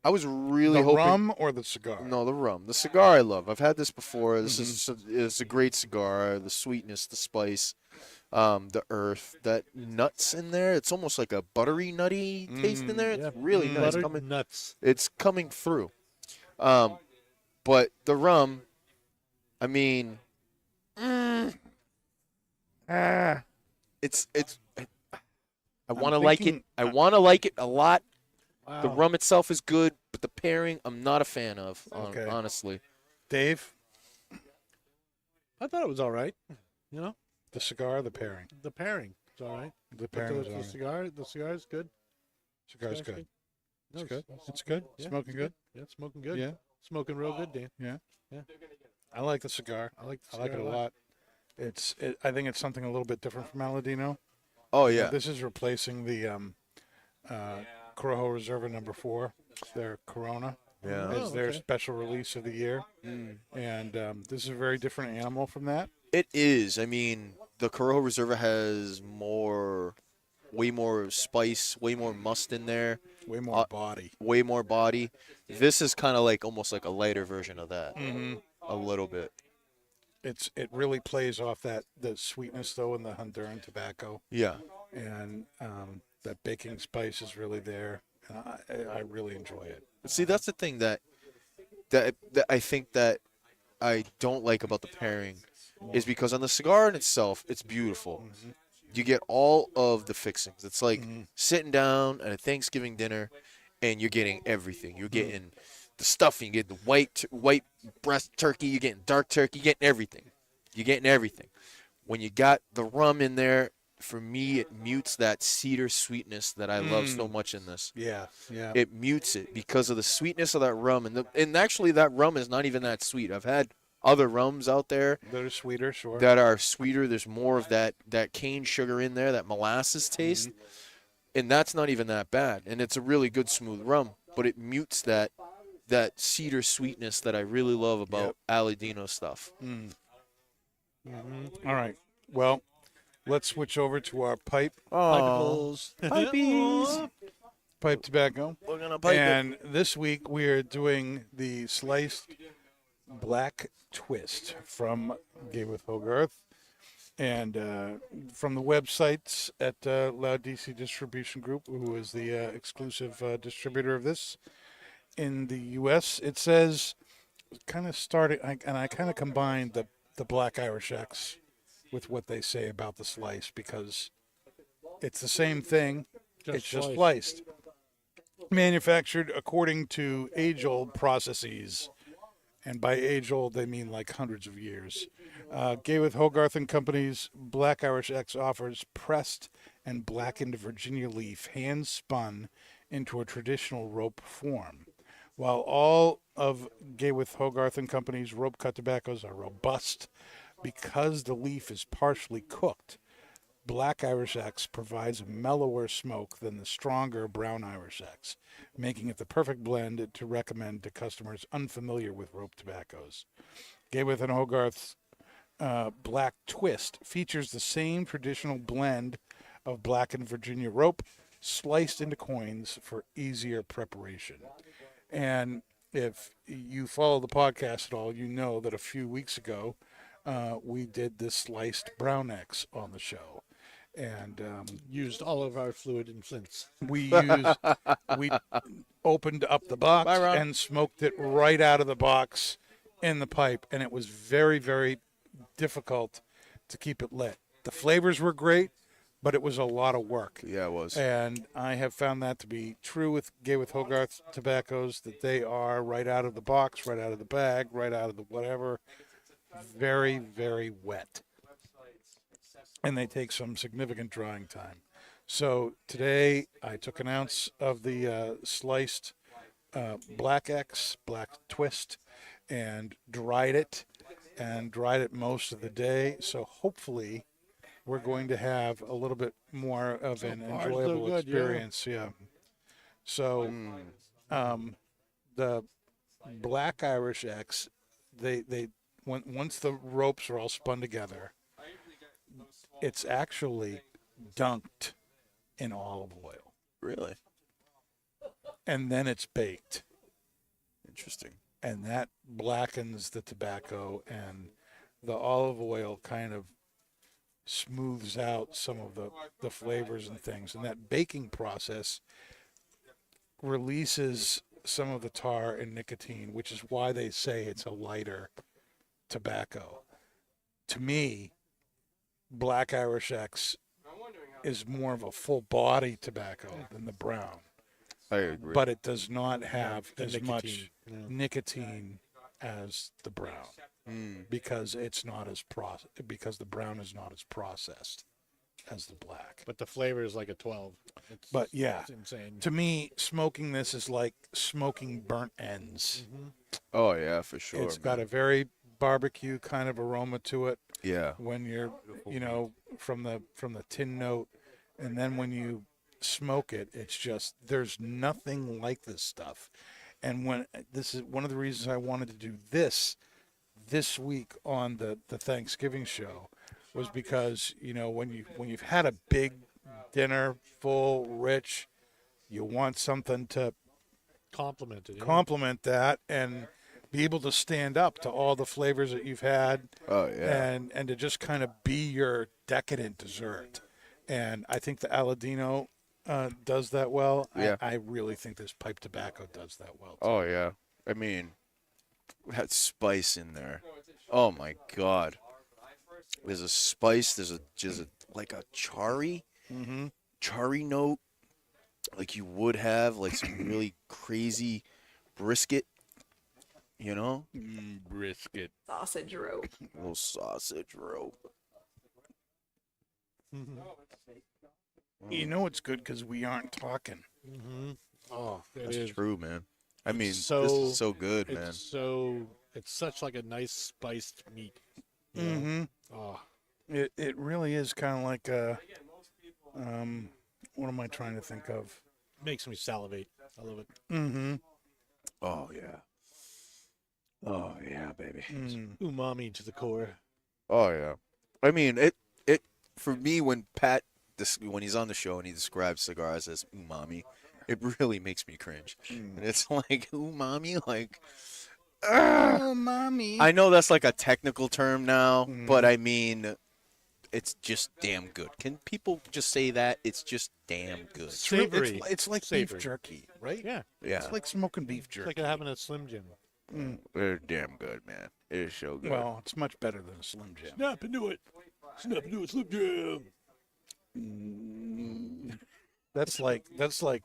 I was really The hoping. rum or the cigar? No, the rum. The cigar I love. I've had this before. This is a great cigar. The sweetness, the spice, the earth, that nuts in there. It's almost like a buttery, nutty taste in there. It's Yeah. really nice. Buttered nuts. It's coming through. But the rum, I mean, it's. I want to like it. thinking- I want to like it a lot. Wow. The rum itself is good, but the pairing, I'm not a fan of. Okay. Honestly. Dave, I thought it was all right. You know, the cigar, the pairing. the pairing is all right. The But pairing was the all right. cigar is good. Cigar's Cigar's good. No, It's good. It's good. yeah, Smoking good. Yeah, it's smoking good. Yeah. Smoking real good, Dan. Yeah. Yeah. I like the cigar. I like the I like it cigar a lot. I think it's something a little bit different from Aladino. Oh yeah. This is replacing the Corojo Reserva number 4, their Corona, Yeah. Oh, as their okay. special release of the year. And this is a very different animal from that. It is. I mean, the Corojo Reserva has way more spice, way more must in there, Way more body. way more body. This is kind of like almost like a lighter version of that, a little bit. It really plays off the sweetness though in the Honduran tobacco, Yeah. and that baking spice is really there. And I really enjoy it. See, that's the thing that I think that I don't like about the pairing is because on the cigar in itself, it's beautiful. You get all of the fixings. It's like sitting down at a Thanksgiving dinner, and you're getting everything. You're getting the stuffing. You get the white breast turkey. You're getting dark turkey. You're getting everything. You're getting everything. When you got the rum in there, for me, it mutes that cedar sweetness that I love so much in this. Yeah, yeah. It mutes it because of the sweetness of that rum, and actually that rum is not even that sweet. I've had other rums out there They're sweeter, sure. that are sweeter. There's more of that cane sugar in there, that molasses taste, and that's not even that bad. And it's a really good smooth rum, but it mutes that cedar sweetness that I really love about Aladino stuff. All right. Well, let's switch over to our pipe Pipeys. tobacco. We're gonna pipe it. And this week we are doing the sliced black twist from Gawith Hoggarth. And from the websites at Loud DC Distribution Group, who is the exclusive distributor of this in the U.S., it says, kind of starting, and I kind of combined the Black Irish X with what they say about the slice because it's the same thing, it's just sliced. Manufactured according to age-old processes. And by age-old, they mean like hundreds of years. Gawith Hoggarth and Company's Black Irish X offers pressed and blackened Virginia leaf hand-spun into a traditional rope form. While all of Gawith Hoggarth and Company's rope-cut tobaccos are robust, because the leaf is partially cooked, Black Irish X provides a mellower smoke than the stronger Brown Irish X, making it the perfect blend to recommend to customers unfamiliar with rope tobaccos. Gawith and Hoggarth's Black Twist features the same traditional blend of blackened Virginia rope sliced into coins for easier preparation. And if you follow the podcast at all, you know that a few weeks ago we did the sliced brown X on the show. And Used all of our fluid and flints. we opened up the box Bye, Rob. and smoked it right out of the box in the pipe, and it was very, very difficult to keep it lit. The flavors were great, but it was a lot of work. Yeah, it was. And I have found that to be true with Gawith Hoggarth tobaccos, that they are right out of the box, right out of the bag, right out of the whatever, very, very wet. And they take some significant drying time. So today I took an ounce of the sliced Black X, Black Twist, and dried it most of the day. So hopefully we're going to have a little bit more of an far, so enjoyable good, yeah. experience. Yeah. So the Black Irish X, once the ropes are all spun together, it's actually dunked in olive oil, Really and then it's baked, interesting. and that blackens the tobacco, and the olive oil kind of smooths out some of the flavors and things, and that baking process releases some of the tar and nicotine, which is why they say it's a lighter tobacco. To me, Black Irish X is more of a full body tobacco than the brown, I agree. but it does not have The as nicotine, much yeah. nicotine as the brown, because it's not as because the brown is not as processed as the black. But the flavor is like a 12. But yeah, It's insane. to me, smoking this is like smoking burnt ends. Oh yeah, for sure. It's got a very barbecue kind of aroma to it Yeah. when you're, from the tin note, and then when you smoke it, it's just, there's nothing like this stuff. And when this is one of the reasons I wanted to do this week on the Thanksgiving show, was because when you've had a big dinner, full, rich, you want something to Compliment it. Yeah. complement that and be able to stand up to all the flavors that you've had. Oh yeah. and to just kind of be your decadent dessert. And I think the Aladino does that well. Yeah. I really think this pipe tobacco does that well. Oh yeah. I mean, that spice in there. Oh my God. There's a spice. There's like a charry note, like you would have like some really crazy brisket. Brisket. Sausage rope. Little sausage rope. You know it's good because we aren't talking. Oh, it That's is. true, man. I mean, this so- is so good, man. It's such like a nice spiced meat. you know? Mm-hmm. Oh, It really is kind of like a, what am I trying to think of? makes me salivate. I love it. Mm-hmm. Oh yeah. Oh yeah, baby. Umami to the core. Oh yeah. I mean, it for me when when he's on the show and he describes cigars as umami, it really makes me cringe. And it's like umami, like. Oh, mommy. I know that's like a technical term now, but I mean, it's just damn good. Can people just say that? It's just damn good. Savory. It's like Savory. beef jerky, right? Yeah. Yeah, It's like smoking beef It's jerky. like having a Slim Jim. they're damn good, man. It is so good. Well, it's much better than a Slim Jim. Snap into it. Snap into it, Slim Jim. That's like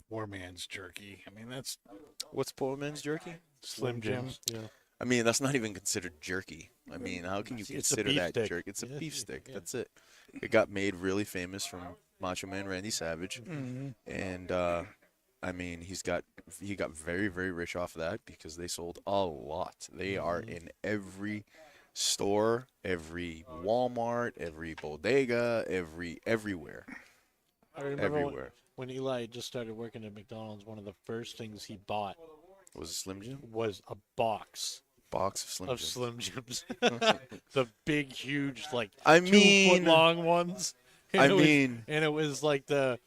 poor man's jerky. I mean, that's What's poor man's jerky? Slim Jim. Yeah. I mean, that's not even considered jerky. I mean, how can you It's a consider beef that stick. jerky? It's a Yeah, beef stick. yeah. That's it. It got made really famous from Macho Man Randy Savage, and I mean, he got very, very rich off of that because they sold a lot. They are in every store, every Walmart, every bodega, everywhere. I remember Everywhere. when Eli just started working at McDonald's, one of the first things he bought Was it Slim Jim? was a box Box of Slim of Jim. Slim Jims. The big, huge, like I 2 foot mean- long ones. I it was- mean, and it was like the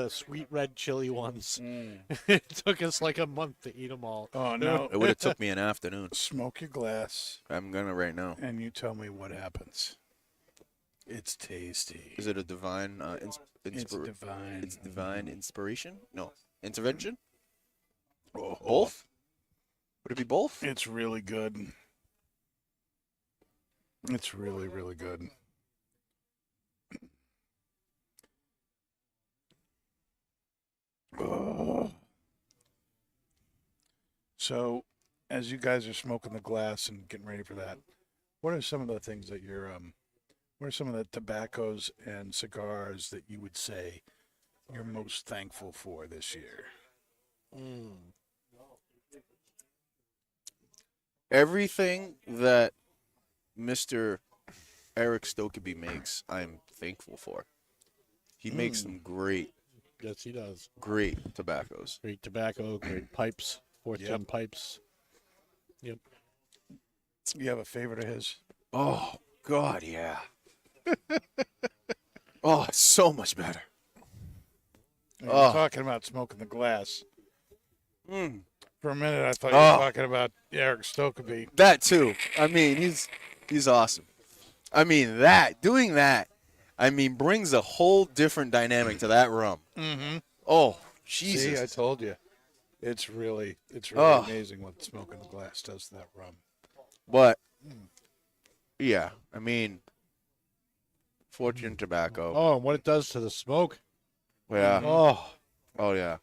sweet red chili ones. It took us like a month to eat them all. Oh, no. it would have took me an afternoon. Smoke your glass, I'm gonna right now. and you tell me what happens. It's tasty. Is it a divine It's divine. It's divine inspiration? No, intervention. Oh, Both? Would it be both? It's really good. It's really, really good. Oh. So, as you guys are smoking the glass and getting ready for that, what are some of the things that you're what are some of the tobaccos and cigars that you would say you're most thankful for this year? Everything that Mr. Eric Stokeby makes, I'm thankful for. He makes some great, Yes, he does. great tobaccos. Great tobacco, great pipes, fourth gen Yep. pipes. Yep. You have a favorite of his? Oh, God, yeah. Oh, it's so much better. We were Oh. talking about smoking the glass. Mm. For a minute, I thought you Oh. were talking about Eric Stokeby. That too. I mean, he's awesome. I mean, doing that, I mean, brings a whole different dynamic to that rum. Mm-hmm. Oh, See, Jesus. I told you. It's really Oh. amazing what smoking the glass does to that rum. But yeah, I mean, Fortune Tobacco. Oh, and what it does to the smoke. Yeah. Oh. Oh yeah.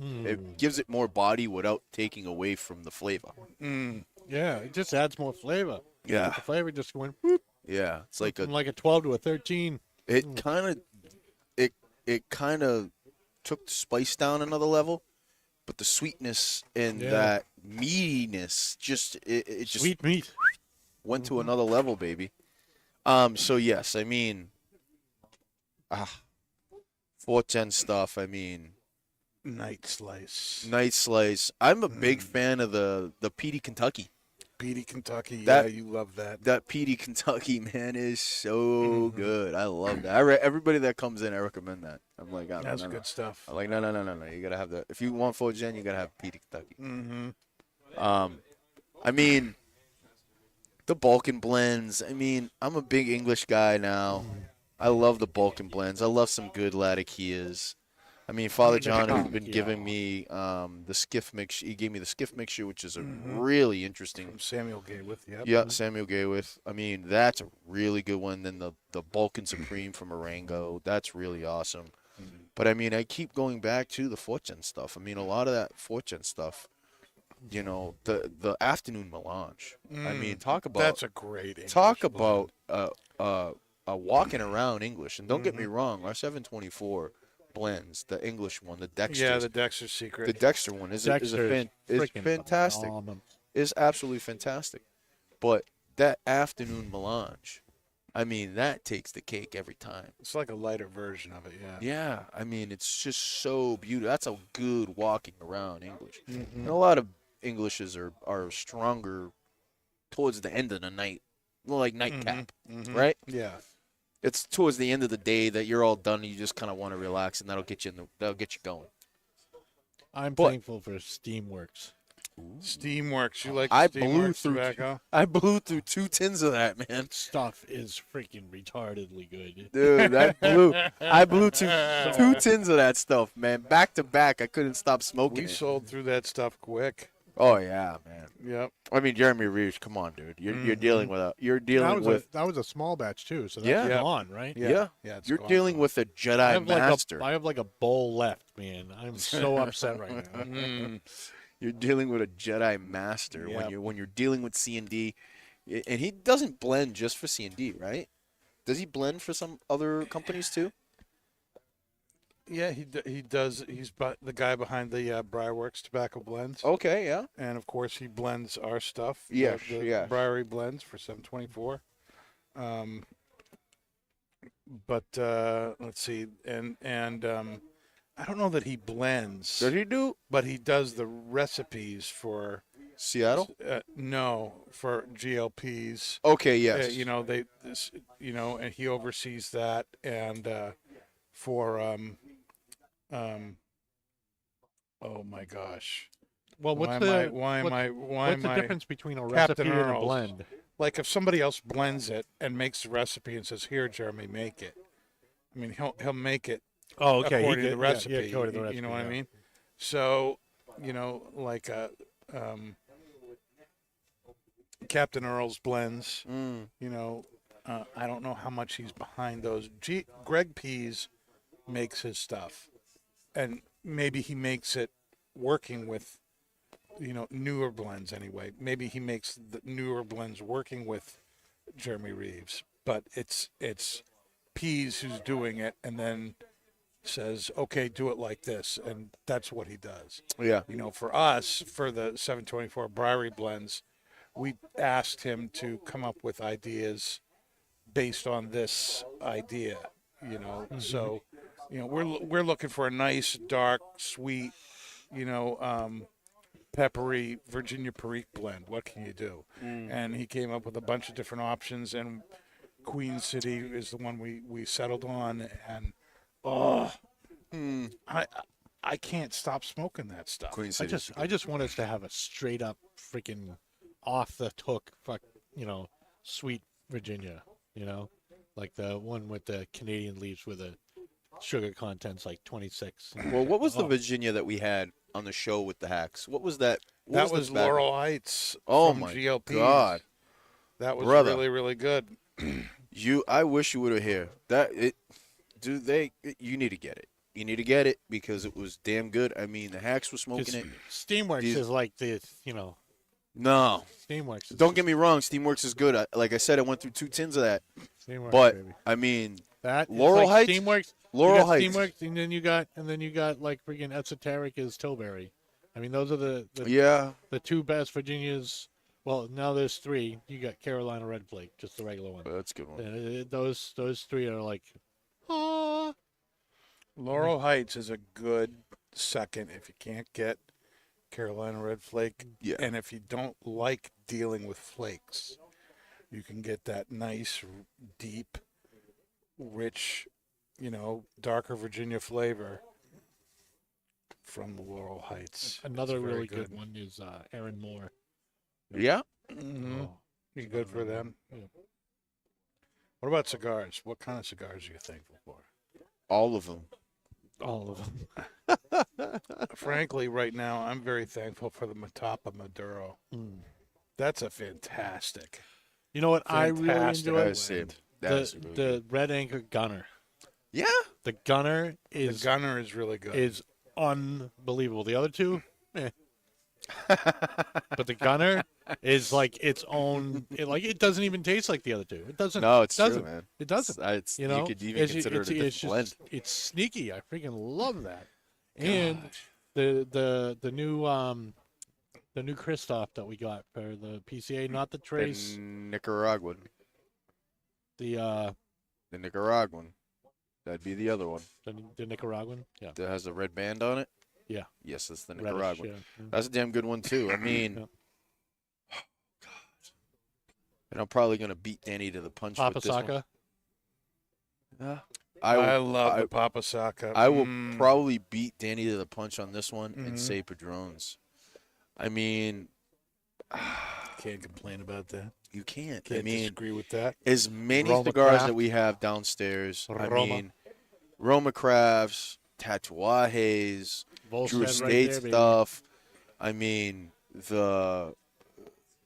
Mm. It gives it more body without taking away from the flavor. Mm. Yeah, it just adds more flavor. Yeah. The flavor just went whoop, Yeah. It's like from like a 12 to a 13. it kind of took the spice down another level, but the sweetness and Yeah. that meatiness it just Sweet meat. went to another level, baby. So yes, I mean, 410 stuff. I mean, Night Slice. Night Slice. I'm a big fan of the Petey Kentucky. Petey, Kentucky. That- Yeah, you love that. That Petey Kentucky, man, is so good. I love that. Everybody that comes in, I recommend that. I'm like, oh, That's no, no. good stuff. I'm like, no. You gotta have that. If you want 410, you gotta have Petey Kentucky. Mm-hmm. I mean, the Balkan blends. I mean, I'm a big English guy now. I love the Balkan blends. I love some good Latakias. I mean, Father John has been giving me the skiff mix. He gave me the skiff mixture, which is a really interesting. From Samuel Gawith, yep. Yeah, Samuel Gawith. I mean, that's a really good one. Then the Balkan Supreme from Marengo. That's really awesome. But I mean, I keep going back to the Fortune stuff. I mean, a lot of that Fortune stuff. You know, the afternoon melange. I mean, talk about That's a great English talk blend. about a walking around English. And don't get me wrong, our 724 blends, the English one, the Dexter. Yeah, the Dexter's Secret. The Dexter one is Dexter's freaking fantastic. phenomenal. Is absolutely fantastic. But that afternoon melange, I mean, that takes the cake every time. It's like a lighter version of it, yeah. Yeah, I mean, it's just so beautiful. That's a good walking around English. And a lot of Englishes are stronger towards the end of the night, like nightcap, right? Yeah. It's towards the end of the day that you're all done. And you just kind of want to relax, and that'll get you going. I'm But- thankful for Steamworks. Steamworks. You like I the blew Steamworks through. tobacco? I blew through 2 tins of that, man. Stuff is freaking retardedly good. Dude, I blew two tins of that stuff, man. Back to back. I couldn't stop smoking We it. sold through that stuff quick. Oh yeah, man. Yep. I mean, Jeremy Reeves, come on, dude. You're dealing with That was a small batch too, so that's Yeah. gone, right? yeah. Yeah, it's You're gone. dealing with a Jedi I have master. I have like a bowl left, man. I'm so upset right now. Mm. You're dealing with a Jedi master Yep. when you're dealing with C&D, and he doesn't blend just for C&D, right? Does he blend for some other companies too? Yeah, he does. He's the guy behind the Briarworks tobacco blends. Okay, yeah. And of course, he blends our stuff. Yes, the yes. Briary blends for 724. But let's see, and I don't know that he blends. Does he do? But he does the recipes for Seattle. No, for GLPs. Okay. Yes. And he oversees that, and for oh my gosh, Well, what's what's the difference between a Captain recipe and a Earl's? blend? Like if somebody else blends it and makes the recipe and says, "Here, Jeremy, make it." I mean, he'll make it Oh, okay. according to the recipe. Yeah, according to the recipe. You know what I yeah. mean? So, like Captain Earl's blends. I don't know how much he's behind those. Greg Pease makes his stuff, and maybe he makes it working with, newer blends anyway. Maybe he makes the newer blends working with Jeremy Reeves, but it's Pease who's doing it, and then says, "Okay, do it like this," and that's what he does. Yeah. For us, for the 724 Briary blends, we asked him to come up with ideas based on this idea. So, we're looking for a nice, dark, sweet, peppery Virginia Perique blend. What can you do? And he came up with a bunch of different options, and Queen City is the one we settled on. And I can't stop smoking that stuff. Queen City. I just want us to have a straight up freaking off the hook, sweet Virginia. Like the one with the Canadian leaves with the sugar content's like 26. Well, what was the Virginia that we had on the show with the hacks? What was that? That was Laurel Heights. Oh from my GLPs. God! That was Brother. really, really good. I wish you would have here. You need to get it. You need to get it because it was damn good. I mean, the hacks were smoking it. Steamworks is like the No, Steamworks. don't get me wrong. Steamworks is good. Like I said, I went through 2 tins of that. Steamworks, But baby. I mean, That Laurel is like Heights. Steamworks. Laurel you got Heights. Steamworks, and then you got like freaking esoteric is Tilbury. I mean, those are the Yeah. the two best Virginias. Well, now there's 3. You got Carolina Red Flake, just the regular one. That's a good one. And those 3 are like, ah. Laurel Heights is a good second if you can't get Carolina Red Flake. Yeah. And if you don't like dealing with flakes, you can get that nice, deep, rich, darker Virginia flavor from the Laurel Heights. Another It's very really good one is Aaron Moore. Yeah. Mm-hmm. Oh, You good for them? yeah. What about cigars? What kind of cigars are you thankful for? All of them. All of them. Frankly, right now, I'm very thankful for the Matapa Maduro. That's a fantastic. You know what I really Fantastic. enjoy? That's it. That's really The Red Anchor Gunner. Yeah. The Gunner The is Gunner is really good. is unbelievable. The other 2, but the Gunner is like its own. It doesn't even taste like the other 2. It doesn't. No, it's doesn't. true, man. It doesn't. You could even consider it a different blend. It's sneaky. I freaking love that. And the new Christoph that we got for the PCA, not the Trace. The Nicaraguan. The Nicaraguan. That'd be the other one. the Nicaraguan. Yeah. That has a red band on it. Yeah. Yes, it's the Reddish, Nicaraguan. yeah. That's a damn good one too. I mean, Yeah. oh God. And I'm probably gonna beat Danny to the punch Papa with this one. Saka. Yeah. I love the Papa Saka. I will probably beat Danny to the punch on this one and Mhm. say Padrones. I mean, Can't complain about that. you can't. Can't I mean, disagree with that. as many Roma cigars Craft. that we have downstairs. I Roma. mean, Roma Crafts, Tatuajes, Volstead Drew right Estate there, baby. stuff. I mean the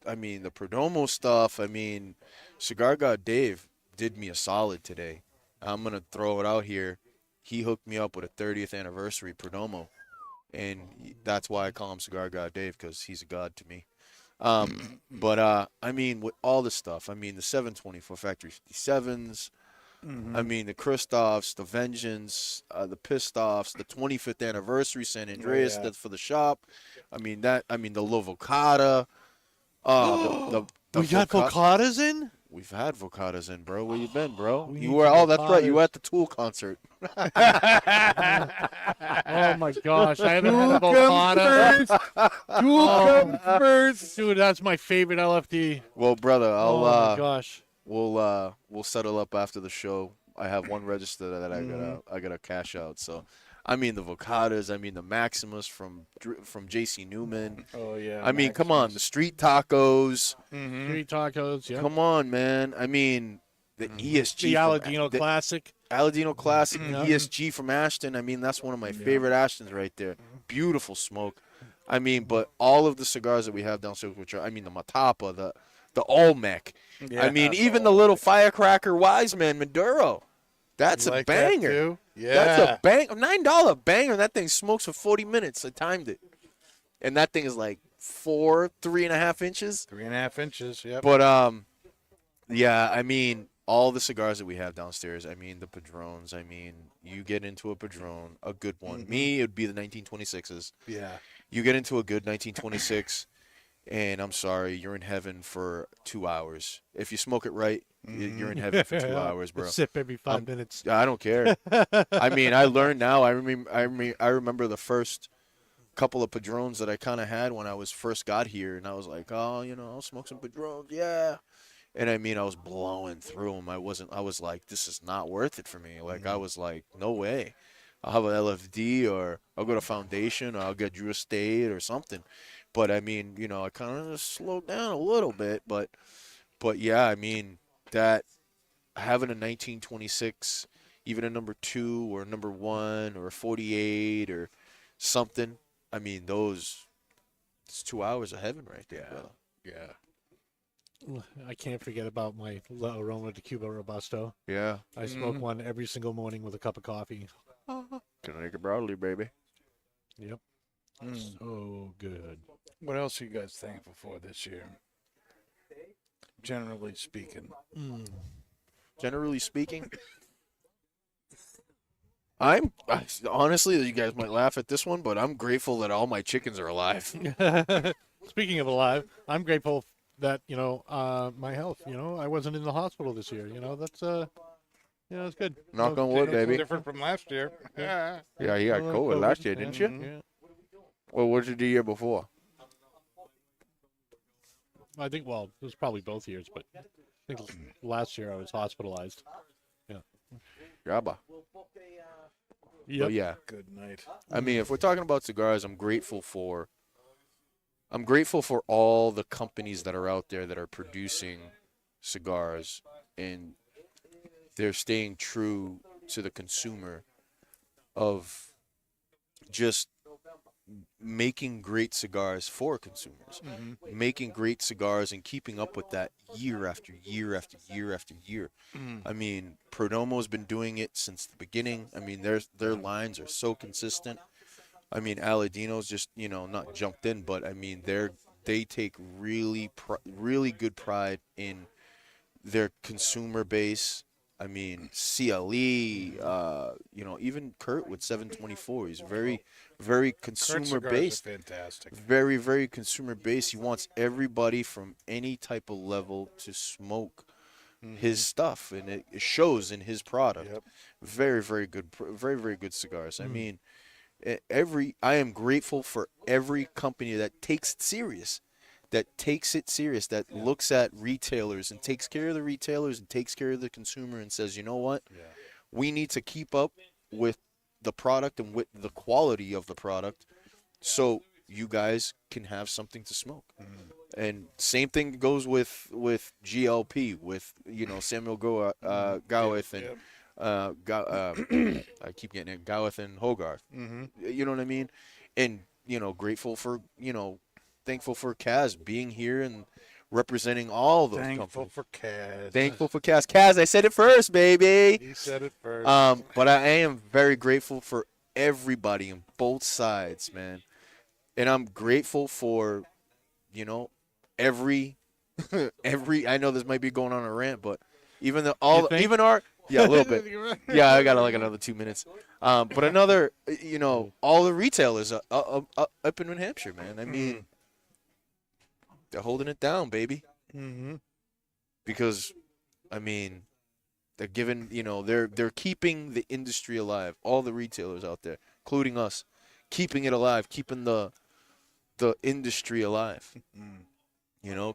Perdomo stuff. I mean, Cigar God Dave did me a solid today. I'm gonna throw it out here. He hooked me up with a 30th anniversary Perdomo, and that's why I call him Cigar God Dave, because he's a god to me. But I mean, with all the stuff, I mean the 724 Factory 57s. I mean, the Christophs, the Vengeance, the Pistoffs, the 25th anniversary San Andreas, yeah. that's for the shop. I mean, the Lovocata. The We got Voca- Vocadas in? We've had vocadas in, bro. Where you been, bro? We You need were. some Oh, that's right. You vocadas. were at the Tool concert. Oh my gosh, I haven't had a avocado. Tool comes first. Dude, that's my favorite LFD. Well, brother, Oh my gosh. we'll settle up after the show. I have one register that I gotta cash out. So, I mean the vocadas. I mean the Maximus from JC Newman. Oh yeah. I mean, come on, the street tacos. Street tacos, yeah. Come on, man. I mean, the ESG. The Aladino the Classic. Aladino Classic, Yeah. ESG from Ashton. I mean, that's one of my favorite Ashtons right there. Beautiful smoke. I mean, but all of the cigars that we have downstairs, which are, I mean, the Matapa, the Olmec. I mean, even the little Firecracker Wiseman Maduro. That's Like a banger. That too? Yeah. That's a bang, $9 banger. That thing smokes for 40 minutes. I timed it, and that thing is like 3.5 inches. 3.5 inches. Yep. But yeah, I mean, all the cigars that we have downstairs. I mean, the Padrones. I mean, you get into a Padrone, a good one. Me, it would be the 1926s. Yeah. You get into a good 1926, and I'm sorry, you're in heaven for 2 hours. If you smoke it right, you're in heaven for 2 hours, bro. Sip every 5 minutes. I don't care. I mean, I learned now. I remember the first couple of Padrones that I kind of had when I was first got here, and I was like, oh, you know, I'll smoke some Padrones, yeah. And I mean, I was blowing through them. I was like, this is not worth it for me. Like, I was like, no way. I'll have an LFD, or I'll go to Foundation, or I'll get Drew Estate or something. But I mean, you know, I kind of slowed down a little bit. But yeah, I mean, that having a 1926, even a number 2 or number 1 or a 48 or something, I mean, it's 2 hours of heaven right there, brother. Yeah. I can't forget about my La Aroma de Cuba Robusto. Yeah. I smoke one every single morning with a cup of coffee. Connecticut Broadly, baby. Yep. So good. What else are you guys thankful for this year? Generally speaking. Generally speaking, I'm honestly, you guys might laugh at this one, but I'm grateful that all my chickens are alive. Speaking of alive, I'm grateful that, you know, my health, you know, I wasn't in the hospital this year. You know, that's it's good. Knock on wood, baby. Different from last year. Yeah. Yeah, you got COVID last year, didn't you? Yeah. Well, what did you do the year before? I think, well, it was probably both years, but I think last year I was hospitalized. Yeah. Yabba. Yep. Oh, yeah. Good night. I mean, if we're talking about cigars, I'm grateful for all the companies that are out there that are producing cigars, and they're staying true to the consumer of just making great cigars for consumers, making great cigars and keeping up with that year after year after year after year. I mean, Perdomo's been doing it since the beginning. I mean, their lines are so consistent. I mean, Aladino's just, you know, not jumped in, but I mean, they take really good pride in their consumer base. I mean, CLE, you know, even Kurt with 724, he's very consumer based. Fantastic. Very, very consumer based. He wants everybody from any type of level to smoke his stuff, and it shows in his product. Yep. Very, very good cigars. I mean, I am grateful for every company that takes it serious. That looks at retailers and takes care of the retailers and takes care of the consumer and says, you know what, we need to keep up with the product and with the quality of the product, so you guys can have something to smoke. And same thing goes with GLP, with, you know, Samuel Gawith and I keep getting it, Gawith and Hoggarth. You know what I mean? And, you know, thankful for Kaz being here and representing all those Thankful companies. for Kaz. Thankful for Kaz. Kaz, I said it first, baby. He said it first. But I am very grateful for everybody on both sides, man. And I'm grateful for, you know, every I know this might be going on a rant, but even a little bit. Yeah, I got like another 2 minutes. But another, you know, all the retailers up in New Hampshire, man. I mean, they're holding it down, baby. Because I mean, they're giving, they're keeping the industry alive. All the retailers out there, including us, keeping it alive, keeping the industry alive.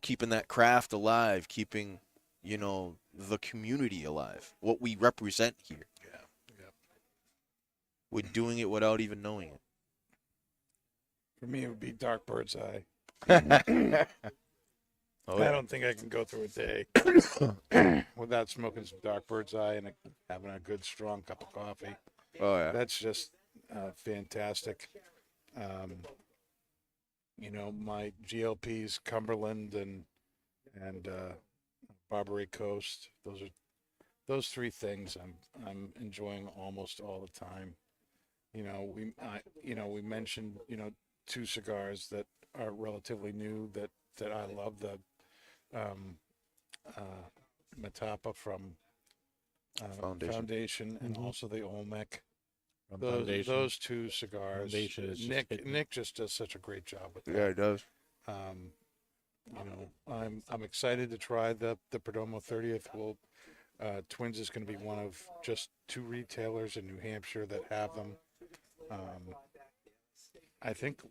Keeping that craft alive, keeping, the community alive. What we represent here. Yeah. Yep. We're doing it without even knowing it. For me, it would be dark bird's eye. Oh, I don't think I can go through a day without smoking some dark bird's eye and having a good, strong cup of coffee. Oh, yeah. That's just fantastic. My GLPs, Cumberland and Barbary Coast. Those three things I'm enjoying almost all the time. We mentioned two cigars that are relatively new that I love, the Matapa from Foundation and also the Olmec. Those two cigars. Foundation is Nick just does such a great job with that. Yeah, it does. I'm excited to try the Perdomo 30th. Twins is going to be one of just two retailers in New Hampshire that have them. I think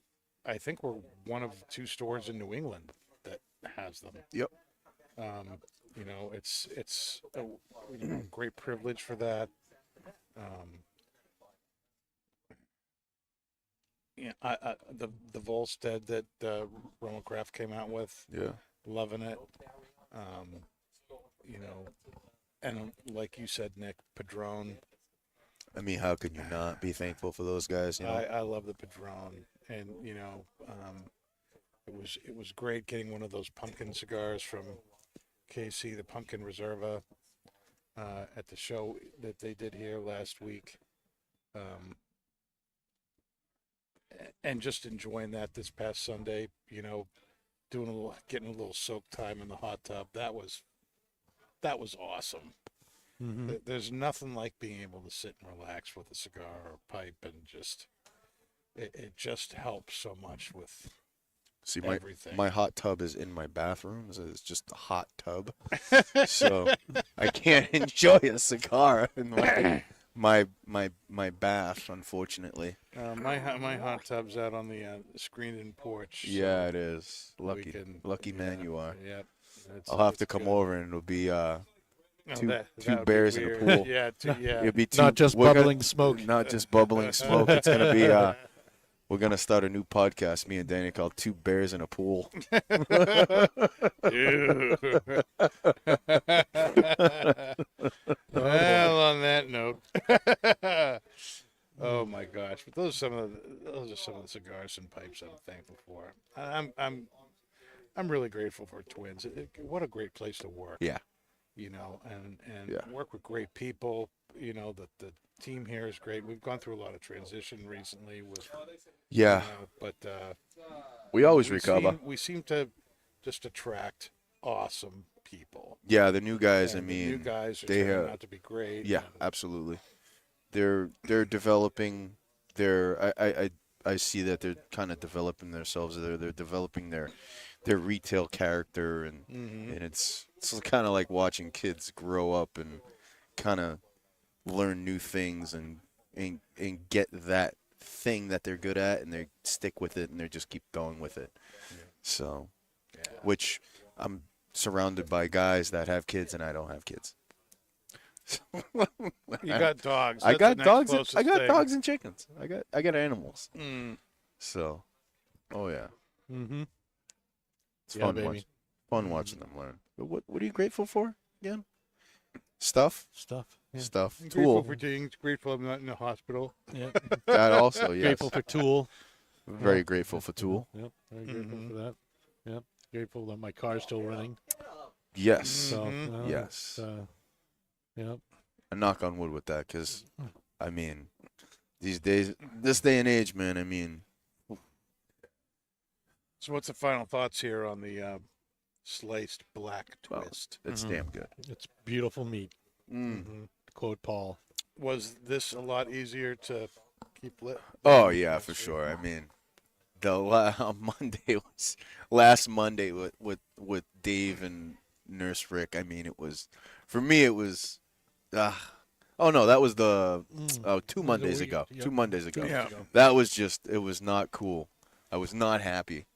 we're one of two stores in New England that has them. Yep. It's a great privilege for that. The Volstead that Roman Craft came out with. Yeah. Loving it. And like you said, Nick, Padron. I mean, how could you not be thankful for those guys? I love the Padron, and it was great getting one of those pumpkin cigars from KC, the Pumpkin Reserva, at the show that they did here last week. And just enjoying that this past Sunday, getting a little soak time in the hot tub. That was awesome. Mm-hmm. There's nothing like being able to sit and relax with a cigar or a pipe, and it just helps so much with everything. My hot tub is in my bathroom. So it's just a hot tub, so I can't enjoy a cigar in my bath, unfortunately. My hot tub's out on the screened-in porch. So Yeah, it is. Lucky man you are. Yep. I'll have to come over, and it'll be two bears in a pool. Yeah, It'll be two, Not just bubbling smoke. Not just bubbling smoke. It's gonna be. We're gonna start a new podcast, me and Danny, called Two Bears in a Pool. Well, on that note, oh my gosh! But those are some of the cigars and pipes I'm thankful for. I'm really grateful for Twins. What a great place to work. Yeah. And Yeah. work with great people. The team here is great. We've gone through a lot of transition recently with. Yeah. But We always recover. We seem to just attract awesome people. Yeah, the new guys. And I the mean, new guys are they turning out to be great. Yeah, absolutely. They're developing their. I see that they're kind of developing themselves. They're developing their retail character, and and it's kind of like watching kids grow up and kind of learn new things and get that thing that they're good at, and they stick with it, and they just keep going with it. Yeah. So, which I'm surrounded by guys that have kids, and I don't have kids. You got dogs. I That's got the next dogs. closest I got thing. dogs and chickens. I got animals. Mm. So, oh yeah, Mm-hmm. it's Yeah, fun. baby. Fun watching them learn. But what are you grateful for again? Stuff. Stuff. Yeah. Stuff. I'm Tool. grateful for things. Grateful I'm not in the hospital. Yeah. That also. Yes. Grateful for Tool. Very grateful for Tool. Yep. Very grateful for that. Yep. Grateful that my car's still running. Yes. So, Mhm. Yes. Yep. I knock on wood with that, because, I mean, these days, this day and age, man. I mean, So what's the final thoughts here on the sliced black Well, twist? it's damn good. It's beautiful meat. Mm. Quote Paul. Was this a lot easier to keep lit? Oh yeah, for sure. I mean, last Monday with Dave and Nurse Rick. I mean, it was For me, it was. Oh no, that was the 2 Mondays week, ago. yep. 2 Mondays ago. Yeah. That was just. It was not cool. I was not happy,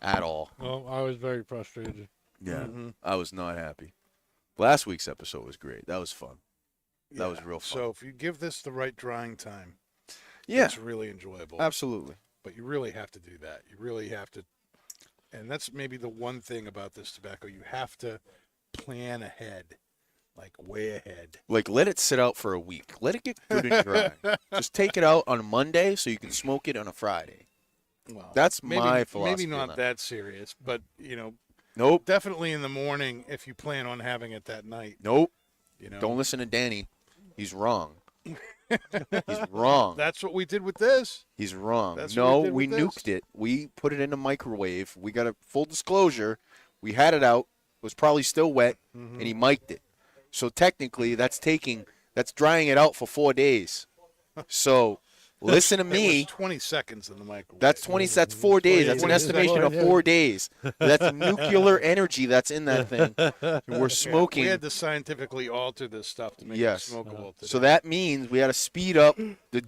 at all. Well, I was very frustrated. Yeah, Mhm. I was not happy. Last week's episode was great. That was fun. That was real fun. So if you give this the right drying time, Yeah, it's really enjoyable. absolutely. But you really have to do that. You really have to. And that's maybe the one thing about this tobacco. You have to plan ahead, like way ahead. Like, let it sit out for a week. Let it get good and dry. Just take it out on a Monday so you can smoke it on a Friday. Well, That's maybe, my philosophy. Maybe on not that serious, but Nope. definitely in the morning if you plan on having it that night. Nope. You know, Don't listen to Danny. He's wrong. He's wrong. That's what we did with this. He's wrong. That's No, what we did we with nuked it. We put it in a microwave. We got a full disclosure. We had it out. It was probably still wet, and he mic'd it. So technically, that's drying it out for 4 days. So listen to It me. was 20 seconds in the microwave. That's 4 days. That's an 20 estimation of seconds. 4 days. That's nuclear energy that's in that thing. We're smoking. We had to scientifically alter this stuff to make it Yes. smokable. Today. So that means we had to speed up the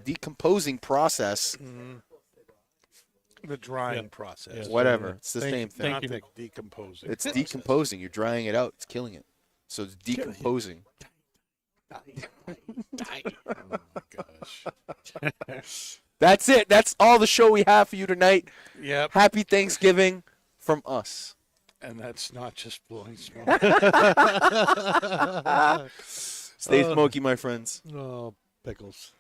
decomposing process. the drying Yeah. process. Yes. Whatever. It's the Thank- same thing. Not you, the Nick. decomposing. It's process. decomposing. You're drying it out. It's killing it. So it's decomposing. Oh my gosh. That's it. That's all the show we have for you tonight. Yep. Happy Thanksgiving from us. And that's not just blowing smoke. Stay smoky, my friends. Oh, pickles.